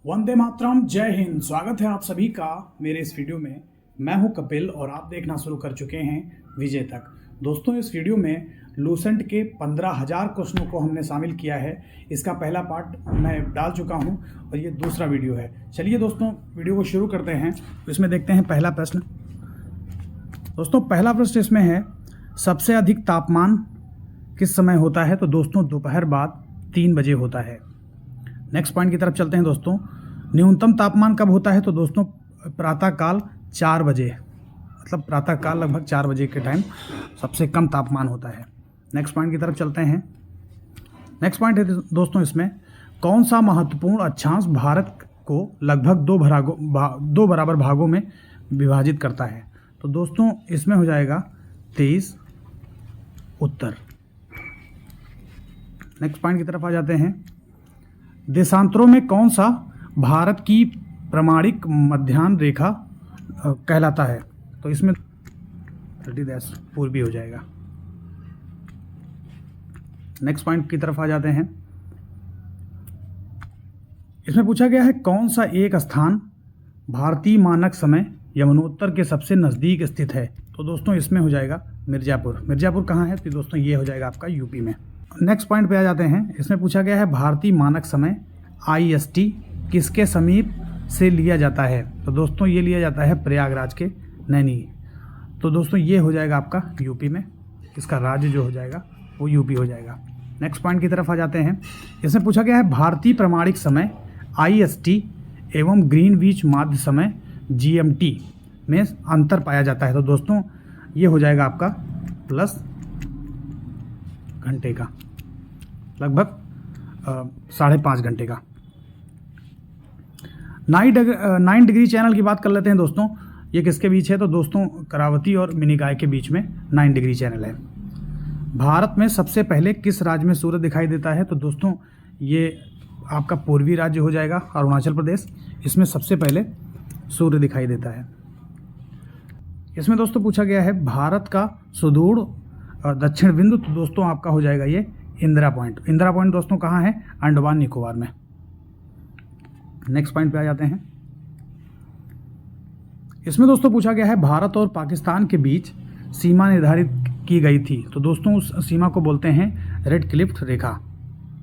वंदे मातरम, जय हिंद। स्वागत है आप सभी का मेरे इस वीडियो में। मैं हूं कपिल और आप देखना शुरू कर चुके हैं विजय तक। दोस्तों, इस वीडियो में लूसेंट के 15,000 क्वेश्चनों को हमने शामिल किया है। इसका पहला पार्ट मैं डाल चुका हूं और ये दूसरा वीडियो है। चलिए दोस्तों, वीडियो को शुरू करते हैं। तो इसमें देखते हैं पहला प्रश्न। दोस्तों, पहला प्रश्न इसमें है, सबसे अधिक तापमान किस समय होता है? तो दोस्तों, दोपहर बाद 3 बजे होता है। नेक्स्ट पॉइंट की तरफ चलते हैं दोस्तों। न्यूनतम तापमान कब होता है? तो दोस्तों, प्रातःकाल 4 बजे, मतलब प्रातःकाल लगभग 4 बजे के टाइम सबसे कम तापमान होता है। नेक्स्ट पॉइंट की तरफ चलते हैं। नेक्स्ट पॉइंट है दोस्तों, इसमें कौन सा महत्वपूर्ण अक्षांश भारत को लगभग दो बराबर भागों में विभाजित करता है? तो दोस्तों, इसमें हो जाएगा 23 उत्तर। नेक्स्ट पॉइंट की तरफ आ जाते हैं। देशांतरों में कौन सा भारत की प्रमाणिक मध्याह्न रेखा कहलाता है? तो इसमें 30 पूर्वी हो जाएगा। नेक्स्ट पॉइंट की तरफ आ जाते हैं। इसमें पूछा गया है, कौन सा एक स्थान भारतीय मानक समय यमुनोत्तर के सबसे नज़दीक स्थित है? तो दोस्तों, इसमें हो जाएगा मिर्ज़ापुर। मिर्ज़ापुर कहाँ है? तो दोस्तों, ये हो जाएगा आपका यूपी में। नेक्स्ट पॉइंट पे आ जाते हैं। इसमें पूछा गया है, भारतीय मानक समय IST किसके समीप से लिया जाता है? तो दोस्तों, ये लिया जाता है प्रयागराज के नैनी। तो दोस्तों, ये हो जाएगा आपका यूपी में। इसका राज्य जो हो जाएगा वो यूपी हो जाएगा। नेक्स्ट पॉइंट की तरफ आ जाते हैं। इसमें पूछा गया है, भारतीय प्रमाणिक समय IST एवं ग्रीनविच माध्य समय GMT में अंतर पाया जाता है। तो दोस्तों, ये हो जाएगा आपका प्लस घंटे का, लगभग 5.5 घंटे का। 9 डिग्री चैनल की बात कर लेते हैं दोस्तों। ये किसके बीच है? तो दोस्तों, करावती और मिनिकॉय के बीच में 9 डिग्री चैनल है। भारत में सबसे पहले किस राज्य में सूर्य दिखाई देता है? तो दोस्तों, ये आपका पूर्वी राज्य हो जाएगा, अरुणाचल प्रदेश। इसमें सबसे पहले सूर्य दिखाई देता है। इसमें दोस्तों पूछा गया है, भारत का सुदूर दक्षिण बिंदु। तो दोस्तों, आपका हो जाएगा ये इंदिरा पॉइंट। इंदिरा पॉइंट दोस्तों कहाँ है? अंडमान निकोबार में। नेक्स्ट पॉइंट पे आ जाते हैं। इसमें दोस्तों पूछा गया है, भारत और पाकिस्तान के बीच सीमा निर्धारित की गई थी। तो दोस्तों, उस सीमा को बोलते हैं रेड क्लिफ रेखा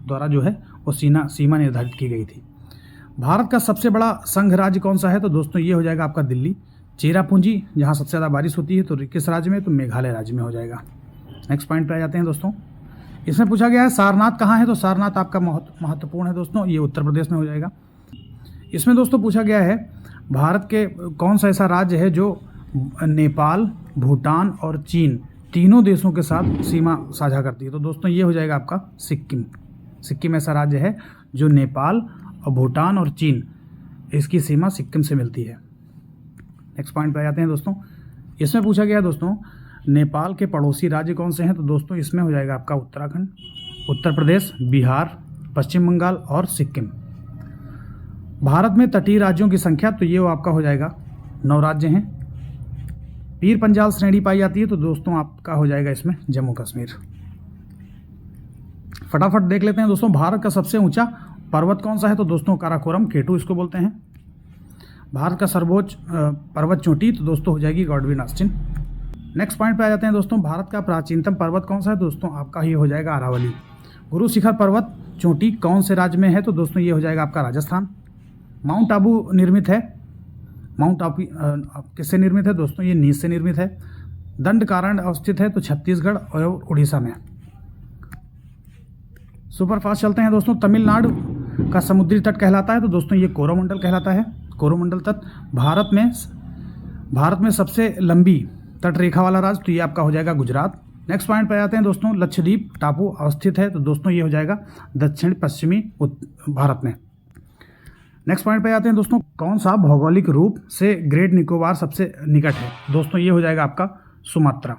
द्वारा जो है वो सीमा निर्धारित की गई थी। भारत का सबसे बड़ा संघ राज्य कौन सा है? तो दोस्तों, ये हो जाएगा आपका दिल्ली। चेरापूंजी, जहाँ सबसे ज़्यादा बारिश होती है, तो किस राज्य में? तो मेघालय राज्य में हो जाएगा। नेक्स्ट पॉइंट पे आ जाते हैं दोस्तों। इसमें पूछा गया है, सारनाथ कहाँ है? तो सारनाथ आपका महत्वपूर्ण है दोस्तों, ये उत्तर प्रदेश में हो जाएगा। इसमें दोस्तों पूछा गया है, भारत के कौन सा ऐसा राज्य है जो नेपाल, भूटान और चीन तीनों देशों के साथ सीमा साझा करती है? तो दोस्तों, ये हो जाएगा आपका सिक्किम। सिक्किम ऐसा राज्य है जो नेपाल और भूटान और चीन, इसकी सीमा सिक्किम से मिलती है। नेक्स्ट पॉइंट पे आ जाते हैं दोस्तों। इसमें पूछा गया है दोस्तों, नेपाल के पड़ोसी राज्य कौन से हैं? तो दोस्तों, इसमें हो जाएगा आपका उत्तराखंड, उत्तर प्रदेश, बिहार, पश्चिम बंगाल और सिक्किम। भारत में तटीय राज्यों की संख्या, तो ये आपका हो जाएगा 9 राज्य हैं। पीर पंजाल श्रेणी पाई जाती है, तो दोस्तों आपका हो जाएगा इसमें जम्मू कश्मीर। फटाफट देख लेते हैं दोस्तों, भारत का सबसे ऊंचा पर्वत कौन सा है? तो दोस्तों, काराकोरम, K2 इसको बोलते हैं। भारत का सर्वोच्च पर्वत चोटी, तो दोस्तों हो जाएगी गॉडविन ऑस्टिन। नेक्स्ट पॉइंट पे आ जाते हैं दोस्तों, भारत का प्राचीनतम पर्वत कौन सा है? दोस्तों, आपका ये हो जाएगा अरावली। गुरु शिखर पर्वत चोटी कौन से राज्य में है? तो दोस्तों, ये हो जाएगा आपका राजस्थान। माउंट आबू निर्मित है, माउंट आबू किससे निर्मित है? दोस्तों, ये नीच से निर्मित है। दंडकारण्य अवस्थित है, तो छत्तीसगढ़ और उड़ीसा में। सुपर फास्ट चलते हैं दोस्तों। तमिलनाडु का समुद्री तट कहलाता है, तो दोस्तों ये कोरोमंडल कहलाता है। कोरोमंडल तट भारत में सबसे लंबी तट रेखा वाला राज्य, तो ये आपका हो जाएगा गुजरात। नेक्स्ट पॉइंट पे आते हैं दोस्तों, लक्षद्वीप टापू अवस्थित है, तो दोस्तों ये हो जाएगा दक्षिण पश्चिमी भारत में। नेक्स्ट पॉइंट पे आते हैं दोस्तों, कौन सा भौगोलिक रूप से ग्रेट निकोबार सबसे निकट है? दोस्तों, ये हो जाएगा आपका सुमात्रा।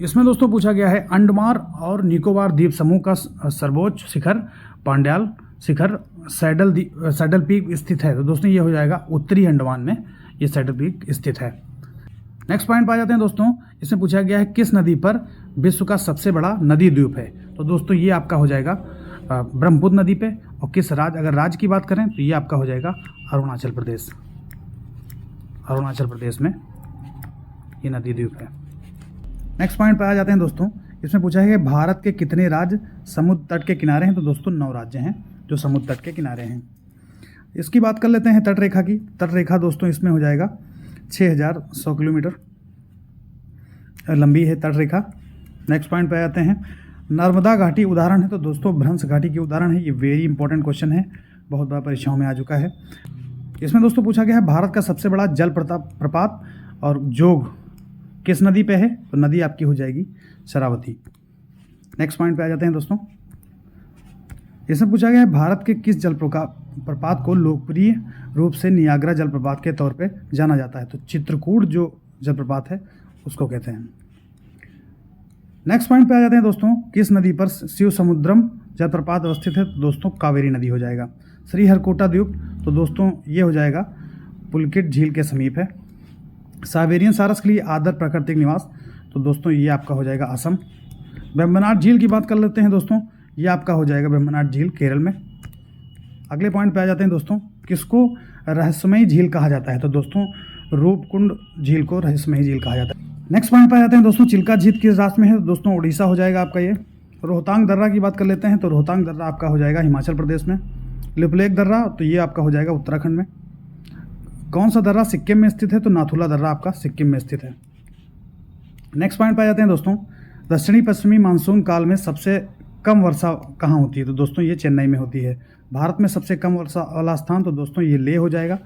इसमें दोस्तों पूछा गया है, अंडमान और निकोबार द्वीप समूह का सर्वोच्च शिखर पांड्याल शिखर सैडल पीक स्थित है? तो दोस्तों, ये हो जाएगा उत्तरी अंडमान में ये सैडल पीक स्थित है। नेक्स्ट पॉइंट पे आ जाते हैं दोस्तों, इसमें पूछा गया है, किस नदी पर विश्व का सबसे बड़ा नदी द्वीप है? तो दोस्तों, ये आपका हो जाएगा ब्रह्मपुत्र नदी पे, और किस राज्य, अगर राज्य की बात करें तो ये आपका हो जाएगा अरुणाचल प्रदेश। अरुणाचल प्रदेश में ये नदी द्वीप है। नेक्स्ट पॉइंट पर आ जाते हैं दोस्तों। इसमें पूछा है कि भारत के कितने राज्य समुद्र तट के किनारे हैं, तो दोस्तों 9 राज्य हैं जो समुद्र तट के किनारे हैं। इसकी बात कर लेते हैं तट रेखा की। तट रेखा दोस्तों इसमें हो जाएगा 6100 किलोमीटर लंबी है तट रेखा। नेक्स्ट पॉइंट पे आते हैं, नर्मदा घाटी उदाहरण है, तो दोस्तों भ्रंश घाटी की उदाहरण है। ये वेरी इंपॉर्टेंट क्वेश्चन है, बहुत बार परीक्षाओं में आ चुका है। इसमें दोस्तों पूछा गया है भारत का सबसे बड़ा जल प्रपात और जोग किस नदी पे है, तो नदी आपकी हो जाएगी शरावती। नेक्स्ट पॉइंट पे आ जाते हैं दोस्तों। इसमें पूछा गया है भारत के किस जल प्रपात को लोकप्रिय रूप से नियाग्रा जलप्रपात के तौर पे जाना जाता है, तो चित्रकूट जो जलप्रपात है उसको कहते हैं। नेक्स्ट पॉइंट पे आ जाते हैं दोस्तों, किस नदी पर शिव समुद्रम जलप्रपात अवस्थित है, तो दोस्तों कावेरी नदी हो जाएगा। श्रीहरिकोटा द्वीप, तो दोस्तों ये हो जाएगा पुलकित झील के समीप है। साइबेरियन सारस के लिए आदर प्राकृतिक निवास, तो दोस्तों ये आपका हो जाएगा असम। वेम्बनाड झील की बात कर लेते हैं दोस्तों, ये आपका हो जाएगा वेम्बनाड झील केरल में। अगले पॉइंट पे आ जाते हैं दोस्तों, किसको रहस्यमयी झील कहा जाता है, तो दोस्तों रूपकुंड झील को रहस्यमयी झील कहा जाता है। नेक्स्ट पॉइंट पे आ जाते हैं दोस्तों, चिल्का झील किस राज्य में है, तो दोस्तों उड़ीसा हो जाएगा आपका ये। रोहतांग दर्रा की बात कर लेते हैं, तो रोहतांग दर्रा आपका हो जाएगा हिमाचल प्रदेश में। लिपुलेख दर्रा, तो ये आपका हो जाएगा उत्तराखंड में। कौन सा दर्रा सिक्किम में स्थित है, तो नाथुला दर्रा आपका सिक्किम में स्थित है। नेक्स्ट पॉइंट पे आ जाते हैं दोस्तों, दक्षिणी पश्चिमी मानसून काल में सबसे कम वर्षा कहाँ होती है, तो दोस्तों ये चेन्नई में होती है। भारत में सबसे कम वर्षा वाला स्थान, तो दोस्तों ये लेह हो जाएगा।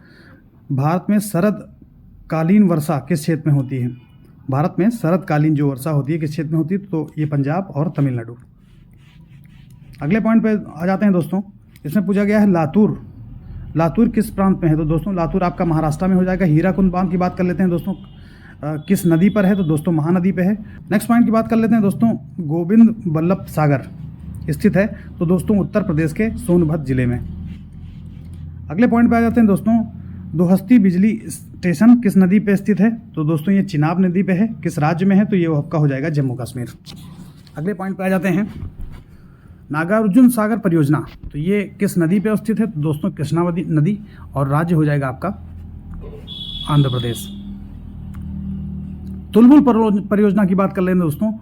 भारत में शरदकालीन वर्षा किस क्षेत्र में होती है, भारत में शरदकालीन जो वर्षा होती है किस क्षेत्र में होती है, तो ये पंजाब और तमिलनाडु। अगले पॉइंट पे आ जाते हैं दोस्तों। इसमें पूछा गया है लातूर, लातूर किस प्रांत में है, तो दोस्तों लातूर आपका महाराष्ट्र में हो जाएगा। हीराकुंड बांध की बात कर लेते हैं दोस्तों, किस नदी पर है, तो दोस्तों महानदी पे है। नेक्स्ट पॉइंट की बात कर लेते हैं दोस्तों, गोविंद बल्लभ सागर स्थित है, तो दोस्तों उत्तर प्रदेश के सोनभद्र जिले में। अगले पॉइंट पे आ जाते हैं दोस्तों, दुहस्ती बिजली स्टेशन किस नदी पे स्थित है, तो दोस्तों ये चिनाब नदी पे है। किस राज्य में है, तो ये आपका हो जाएगा जम्मू कश्मीर। अगले पॉइंट पे आ जाते हैं, नागार्जुन सागर परियोजना, तो ये किस नदी पे स्थित है, तो दोस्तों कृष्णावती नदी, और राज्य हो जाएगा आपका आंध्र प्रदेश। तुलबुल परियोजना की बात कर लेंगे दोस्तों,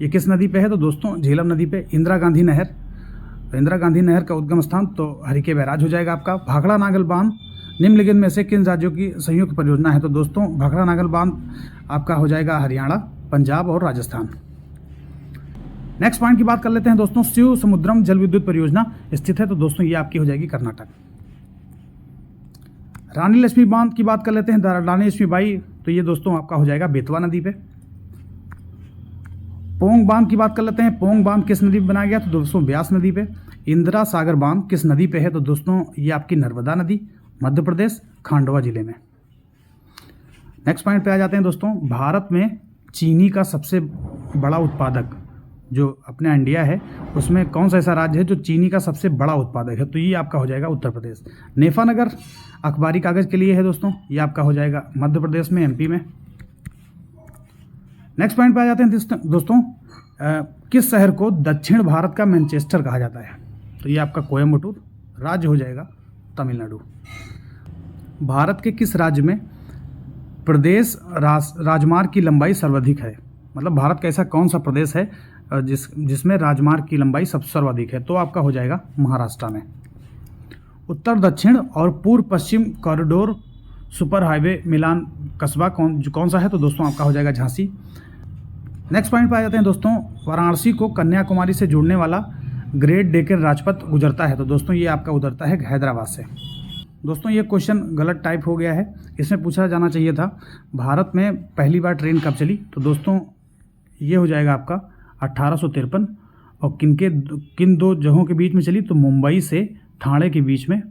ये किस नदी पे है, तो दोस्तों झेलम नदी पे। इंदिरा गांधी नहर, तो इंदिरा गांधी नहर का उद्गम स्थान तो हरिके बैराज हो जाएगा आपका। भाखड़ा नागल बांध निम्नलिखित में से किन राज्यों की संयुक्त परियोजना है, तो दोस्तों भाखड़ा नागल बांध आपका हो जाएगा हरियाणा, पंजाब और राजस्थान। नेक्स्ट पॉइंट की बात कर लेते हैं दोस्तों, शिव समुद्रम जल विद्युत परियोजना स्थित है, तो दोस्तों ये आपकी हो जाएगी कर्नाटक। रानी लक्ष्मी बांध की बात कर लेते हैं, रानी लक्ष्मीबाई, तो ये दोस्तों आपका हो जाएगा बेतवा नदी पे। पोंग बांध की बात कर लेते हैं, पोंग बांध किस नदी पे बनाया गया, तो दोस्तों ब्यास नदी पे। इंदिरा सागर बांध किस नदी पे है, तो दोस्तों ये आपकी नर्मदा नदी, मध्य प्रदेश, खांडवा जिले में। नेक्स्ट पॉइंट पे आ जाते हैं दोस्तों, भारत में चीनी का सबसे बड़ा उत्पादक जो अपने इंडिया है उसमें कौन सा ऐसा राज्य है जो चीनी का सबसे बड़ा उत्पादक है, तो ये आपका हो जाएगा उत्तर प्रदेश। नेफानगर अखबारी कागज़ के लिए है दोस्तों, ये आपका हो जाएगा मध्य प्रदेश में, एमपी में। नेक्स्ट पॉइंट पे आ जाते हैं दोस्तों, किस शहर को दक्षिण भारत का मैनचेस्टर कहा जाता है, तो ये आपका कोयम्बटूर, राज्य हो जाएगा तमिलनाडु। भारत के किस राज्य में प्रदेश राजमार्ग की लंबाई सर्वाधिक है, मतलब भारत का ऐसा कौन सा प्रदेश है जिसमें राजमार्ग की लंबाई सबसे सर्वाधिक है, तो आपका हो जाएगा महाराष्ट्र में। उत्तर दक्षिण और पूर्व पश्चिम कॉरिडोर सुपर हाईवे मिलान कस्बा कौन सा है, तो दोस्तों आपका हो जाएगा झांसी। नेक्स्ट पॉइंट पर आ जाते हैं दोस्तों, वाराणसी को कन्याकुमारी से जोड़ने वाला ग्रेट डेक्कन राजपथ गुजरता है, तो दोस्तों ये आपका उतरता है हैदराबाद से। दोस्तों ये क्वेश्चन गलत टाइप हो गया है, इसमें पूछा जाना चाहिए था भारत में पहली बार ट्रेन कब चली, तो दोस्तों ये हो जाएगा आपका 1853, और किन दो जगहों के बीच में चली, तो मुंबई से ठाणे के बीच में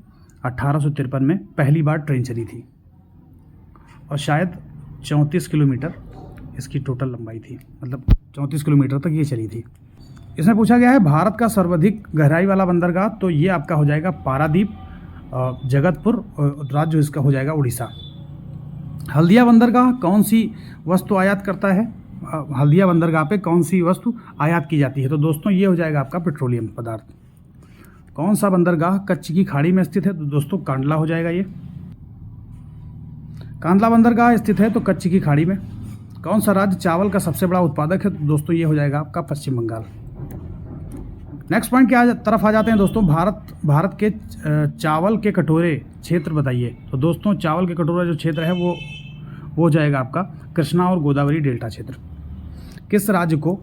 1853 में पहली बार ट्रेन चली थी, और शायद 34 किलोमीटर इसकी टोटल लंबाई थी, मतलब 34 किलोमीटर तक ये चली थी। इसमें पूछा गया है भारत का सर्वाधिक गहराई वाला बंदरगाह, तो ये आपका हो जाएगा पारादीप, जगतपुर, राज्य इसका हो जाएगा उड़ीसा। हल्दिया बंदरगाह कौन सी वस्तु आयात करता है, हल्दिया बंदरगाह पे कौन सी वस्तु आयात की जाती है, तो दोस्तों ये हो जाएगा आपका पेट्रोलियम पदार्थ। कौन सा बंदरगाह कच्छ की खाड़ी में स्थित है? तो दोस्तों कांडला हो जाएगा ये। कांडला बंदरगाह स्थित है तो कच्छ की खाड़ी में। कौन सा राज्य चावल का सबसे बड़ा उत्पादक है? तो दोस्तों ये हो जाएगा आपका पश्चिम बंगाल। नेक्स्ट पॉइंट क्या तरफ आ जाते हैं दोस्तों, भारत के चावल के कटोरे क्षेत्र बताइए। तो दोस्तों चावल के कटोरा जो क्षेत्र है वो हो जाएगा आपका कृष्णा और गोदावरी डेल्टा क्षेत्र। किस राज्य को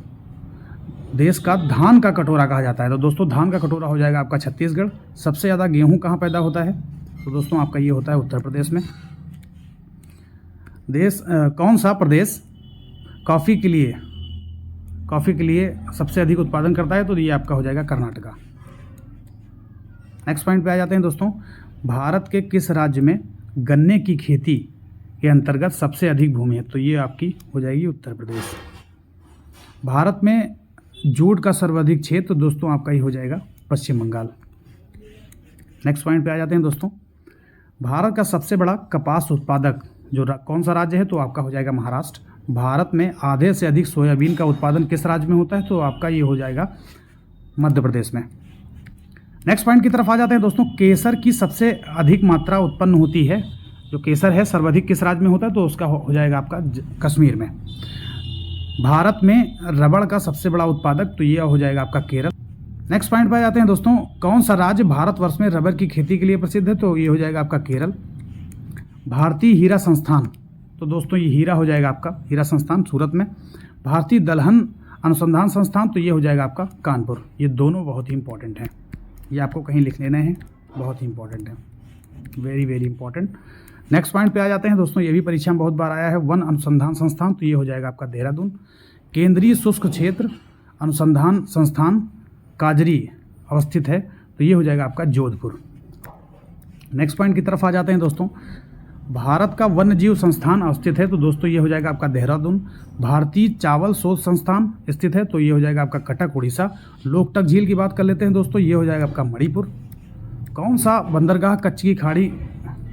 देश का धान का कटोरा कहा जाता है? तो दोस्तों धान का कटोरा हो जाएगा आपका छत्तीसगढ़। सबसे ज़्यादा गेहूं कहाँ पैदा होता है? तो दोस्तों आपका ये होता है उत्तर प्रदेश में। कौन सा प्रदेश कॉफ़ी के लिए सबसे अधिक उत्पादन करता है? तो ये आपका हो जाएगा कर्नाटका। नेक्स्ट पॉइंट पे आ जाते हैं दोस्तों, भारत के किस राज्य में गन्ने की खेती के अंतर्गत सबसे अधिक भूमि है? तो ये आपकी हो जाएगी उत्तर प्रदेश। भारत में जूट का सर्वाधिक क्षेत्र दोस्तों आपका ही हो जाएगा पश्चिम बंगाल। नेक्स्ट पॉइंट पे आ जाते हैं दोस्तों, भारत का सबसे बड़ा कपास उत्पादक कौन सा राज्य है? तो आपका हो जाएगा महाराष्ट्र। भारत में आधे से अधिक सोयाबीन का उत्पादन किस राज्य में होता है? तो आपका ये हो जाएगा मध्य प्रदेश में। नेक्स्ट पॉइंट की तरफ आ जाते हैं दोस्तों, केसर की सबसे अधिक मात्रा उत्पन्न होती है, जो केसर है सर्वाधिक किस राज्य में होता है? तो उसका हो जाएगा आपका कश्मीर में। भारत में रबड़ का सबसे बड़ा उत्पादक तो ये हो जाएगा आपका केरल। नेक्स्ट पॉइंट पर आ जाते हैं दोस्तों, कौन सा राज्य भारतवर्ष में रबर की खेती के लिए प्रसिद्ध है? तो ये हो जाएगा आपका केरल। भारतीय हीरा संस्थान, तो दोस्तों ये हीरा हो जाएगा आपका हीरा संस्थान सूरत में। भारतीय दलहन अनुसंधान संस्थान, तो ये हो जाएगा आपका कानपुर। ये दोनों बहुत ही इंपॉर्टेंट हैं, ये आपको कहीं लिख लेने हैं, बहुत ही इंपॉर्टेंट है, very very important. Next point पे आ जाते हैं दोस्तों, ये भी परीक्षा में बहुत बार आया है, वन अनुसंधान संस्थान, तो ये हो जाएगा आपका देहरादून। केंद्रीय शुष्क क्षेत्र अनुसंधान संस्थान काजरी अवस्थित है, तो ये हो जाएगा आपका जोधपुर। नेक्स्ट पॉइंट की तरफ आ जाते हैं दोस्तों, भारत का वन्य जीव संस्थान अवस्थित है, तो दोस्तों ये हो जाएगा आपका देहरादून। भारतीय चावल शोध संस्थान स्थित है, तो ये हो जाएगा आपका कटक उड़ीसा। लोकटक झील की बात कर लेते हैं दोस्तों, ये हो जाएगा आपका मणिपुर। कौन सा बंदरगाह कच्छ की खाड़ी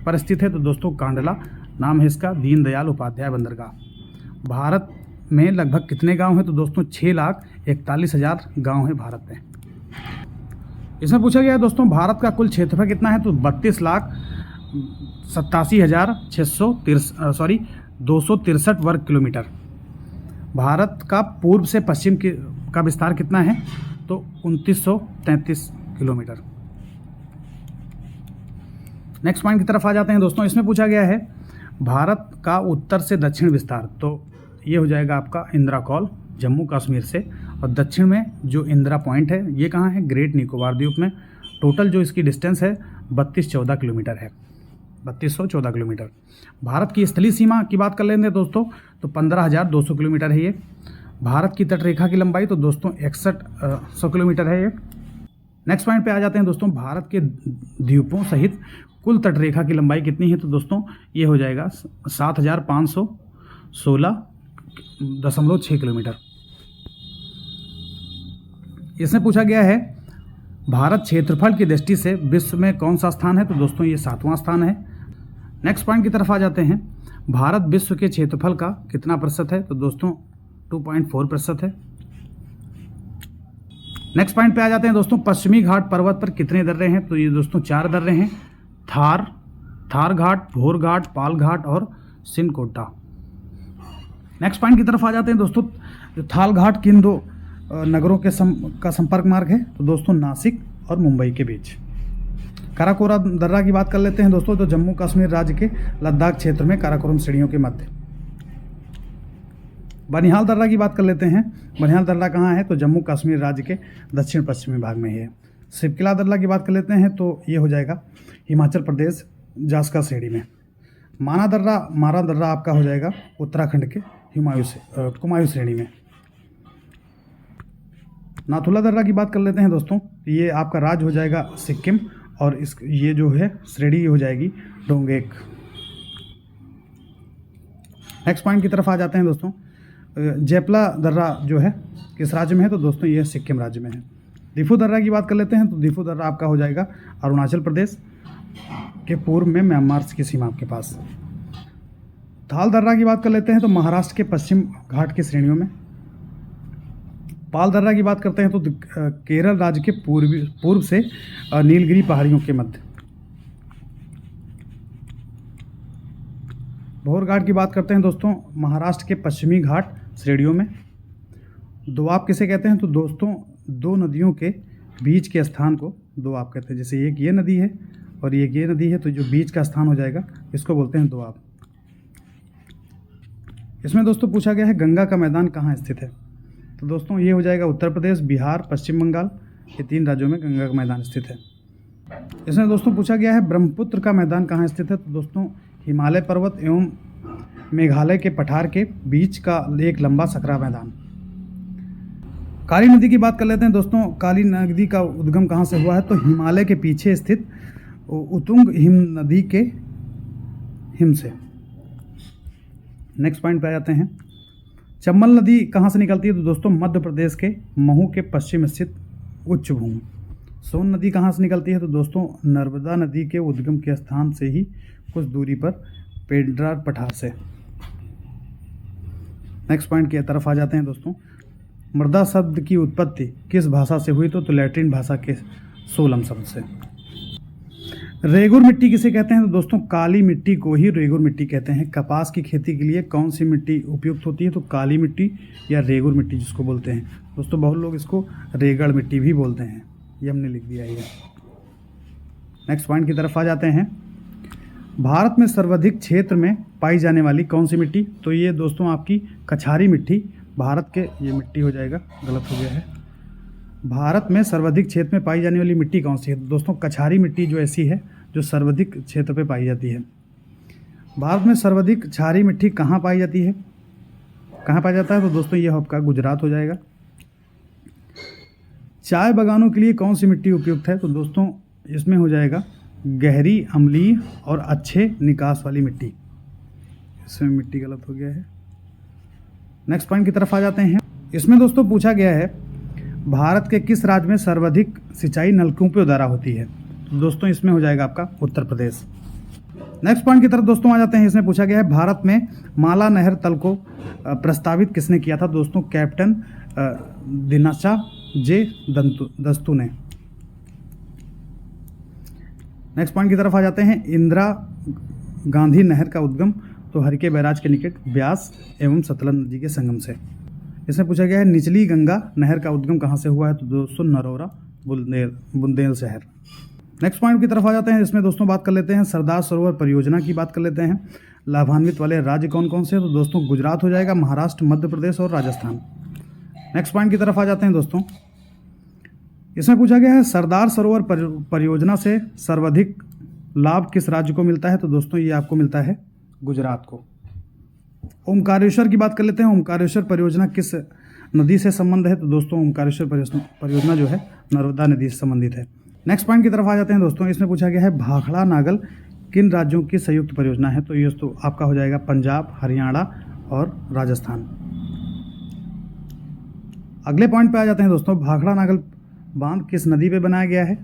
पर स्थित है? तो दोस्तों कांडला नाम है इसका, दीनदयाल उपाध्याय बंदरगाह। भारत में लगभग कितने गांव हैं? तो दोस्तों 6,41,000 गांव हैं भारत में। इसमें पूछा गया है दोस्तों भारत का कुल क्षेत्रफल कितना है? तो 32,87,263 वर्ग किलोमीटर। भारत का पूर्व से पश्चिम का विस्तार कितना है? तो 2933 किलोमीटर। नेक्स्ट पॉइंट की तरफ आ जाते हैं दोस्तों, इसमें पूछा गया है भारत का उत्तर से दक्षिण विस्तार, तो ये हो जाएगा आपका इंदिरा कॉल जम्मू कश्मीर से, और दक्षिण में जो इंदिरा पॉइंट है ये कहाँ है? ग्रेट निकोबार द्वीप में। टोटल जो इसकी डिस्टेंस है 3214 किलोमीटर है, 3214 किलोमीटर। भारत की स्थलीय सीमा की बात कर लेंगे दोस्तों, तो 15,200 किलोमीटर है ये। भारत की तटरेखा की लंबाई तो दोस्तों 6100 किलोमीटर है ये। नेक्स्ट पॉइंट पे आ जाते हैं दोस्तों, भारत के द्वीपों सहित कुल तटरेखा की लंबाई कितनी है? तो दोस्तों ये हो जाएगा 7,516.6 किलोमीटर। इसमें पूछा गया है भारत क्षेत्रफल की दृष्टि से विश्व में कौन सा स्थान है? तो दोस्तों ये 7वां स्थान है। नेक्स्ट पॉइंट की तरफ आ जाते हैं, भारत विश्व के क्षेत्रफल का कितना प्रतिशत है? तो दोस्तों 2.4% है। नेक्स्ट पॉइंट पे आ जाते हैं दोस्तों, पश्चिमी घाट पर्वत पर कितने दर्रे हैं? तो ये दोस्तों 4 दर्रे हैं, थार घाट, भोर घाट, पाल घाट और सिनकोटा। नेक्स्ट पॉइंट की तरफ आ जाते हैं दोस्तों, जो थाल घाट किन दो नगरों के का संपर्क मार्ग है? तो दोस्तों नासिक और मुंबई के बीच। काराकोरम दर्रा की बात कर लेते हैं दोस्तों, तो जम्मू कश्मीर राज्य के लद्दाख क्षेत्र में काराकोरम श्रेणियों के मध्य। बनिहाल दर्रा की बात कर लेते हैं, बनिहाल दर्रा कहाँ है? तो जम्मू कश्मीर राज्य के दक्षिण पश्चिमी भाग में है। सिपकिला दर्रा की बात कर लेते हैं, तो ये हो जाएगा हिमाचल प्रदेश जास्का श्रेणी में। मारा दर्रा आपका हो जाएगा उत्तराखंड के कुमायूं श्रेणी में। नाथुला दर्रा की बात कर लेते हैं दोस्तों, ये आपका राज्य हो जाएगा सिक्किम, और ये जो है श्रेणी हो जाएगी डोंगेक। नेक्स्ट पॉइंट की तरफ आ जाते हैं दोस्तों, जेपला दर्रा जो है किस राज्य में है? तो दोस्तों ये सिक्किम राज्य में है। दिफू दर्रा की बात कर लेते हैं, तो दिफू दर्रा आपका हो जाएगा अरुणाचल प्रदेश के पूर्व में म्यांमार की सीमा के पास। थाल दर्रा की बात कर लेते हैं, तो महाराष्ट्र के पश्चिम घाट की श्रेणियों में। पाल दर्रा की बात करते हैं तो केरल राज्य के पूर्व से नीलगिरी पहाड़ियों के मध्य। भोर घाट की बात करते हैं दोस्तों, महाराष्ट्र के पश्चिमी घाट श्रेणियों में। दोआब किसे कहते हैं तो दोस्तों दो नदियों के बीच के स्थान को दोआब कहते हैं। जैसे एक ये नदी है और एक ये नदी है, तो जो बीच का स्थान हो जाएगा इसको बोलते हैं दोआब। इसमें दोस्तों पूछा गया है गंगा का मैदान कहाँ स्थित है, तो दोस्तों ये हो जाएगा उत्तर प्रदेश, बिहार, पश्चिम बंगाल, ये 3 राज्यों में गंगा का मैदान स्थित है। इसमें दोस्तों पूछा गया है ब्रह्मपुत्र का मैदान कहाँ स्थित है, तो दोस्तों हिमालय पर्वत एवं मेघालय के पठार के बीच का एक लंबा सकरा मैदान। काली नदी की बात कर लेते हैं दोस्तों। काली नदी का उद्गम कहाँ से हुआ है, तो हिमालय के पीछे स्थित उतुंग हिम नदी के हिम से। नेक्स्ट पॉइंट पे आ जाते हैं। चंबल नदी कहाँ से निकलती है, तो दोस्तों मध्य प्रदेश के महू के पश्चिम स्थित उच्च भूमि। सोन नदी कहाँ से निकलती है, तो दोस्तों नर्मदा नदी के उद्गम के स्थान से ही कुछ दूरी पर पेड्रार पठार से। नेक्स्ट पॉइंट की तरफ आ जाते हैं दोस्तों। मृदा शब्द की उत्पत्ति किस भाषा से हुई, तो लैटिन भाषा के सोलम शब्द से। रेगुर मिट्टी किसे कहते हैं, तो दोस्तों काली मिट्टी को ही रेगुर मिट्टी कहते हैं। कपास की खेती के लिए कौन सी मिट्टी उपयुक्त होती है, तो काली मिट्टी या रेगुर मिट्टी जिसको बोलते हैं। दोस्तों बहुत लोग इसको रेगड़ मिट्टी भी बोलते हैं, ये हमने लिख दिया है। नेक्स्ट पॉइंट की तरफ आ जाते हैं। भारत में सर्वाधिक क्षेत्र में पाई जाने वाली कौन सी मिट्टी, तो ये दोस्तों आपकी कछारी मिट्टी भारत के, ये मिट्टी हो जाएगा, गलत हो गया है। भारत में सर्वाधिक क्षेत्र में पाई जाने वाली मिट्टी कौन सी है, तो दोस्तों कछारी मिट्टी जो ऐसी है जो सर्वाधिक क्षेत्र पे पाई जाती है। भारत में सर्वाधिक क्षारीय मिट्टी कहाँ पाई जाती है, कहाँ पाया जाता है, तो दोस्तों ये आपका गुजरात हो जाएगा। चाय बागानों के लिए कौन सी मिट्टी उपयुक्त है, तो दोस्तों इसमें हो जाएगा गहरी, अम्लीय और अच्छे निकास वाली मिट्टी। इसमें मिट्टी गलत हो गया है। नेक्स्ट पॉइंट की तरफ आ जाते हैं। इसमें दोस्तों पूछा गया है भारत के किस राज्य में सर्वाधिक सिंचाई नलकूपों द्वारा होती है, तो दोस्तों इसमें हो जाएगा आपका उत्तर प्रदेश। नेक्स्ट पॉइंट की तरफ दोस्तों आ जाते हैं। इसमें पूछा गया है भारत में माला नहर तल को प्रस्तावित किसने किया था, दोस्तों कैप्टन दिनाशा जे दस्तू ने। नेक्स्ट पॉइंट की तरफ आ जाते हैं। इंदिरा गांधी नहर का उद्गम तो हरके बैराज के निकट ब्यास एवं सतलज नदी के संगम से। इसमें पूछा गया है निचली गंगा नहर का उद्गम कहाँ से हुआ है, तो दोस्तों नरौरा बुंदेल शहर। नेक्स्ट पॉइंट की तरफ आ जाते हैं। इसमें दोस्तों बात कर लेते हैं सरदार सरोवर परियोजना की बात कर लेते हैं। लाभान्वित वाले राज्य कौन कौन से, तो दोस्तों गुजरात हो जाएगा, महाराष्ट्र, मध्य प्रदेश और राजस्थान। नेक्स्ट पॉइंट की तरफ आ जाते हैं दोस्तों। इसमें पूछा गया है सरदार सरोवर परियोजना से सर्वाधिक लाभ किस राज्य को मिलता है, तो दोस्तों ये आपको मिलता है गुजरात को। ओमकारेश्वर की बात कर लेते हैं। ओमकारेश्वर परियोजना किस नदी से संबंध है, तो दोस्तों ओमकारेश्वर परियोजना जो है नर्मदा नदी से संबंधित है। नेक्स्ट पॉइंट की तरफ आ जाते हैं दोस्तों। इसमें पूछा गया है भाखड़ा नागल किन राज्यों की संयुक्त परियोजना है, तो ये तो आपका हो जाएगा पंजाब, हरियाणा और राजस्थान। अगले पॉइंट पे आ जाते हैं दोस्तों। भाखड़ा नागल बांध किस नदी पे बनाया गया है,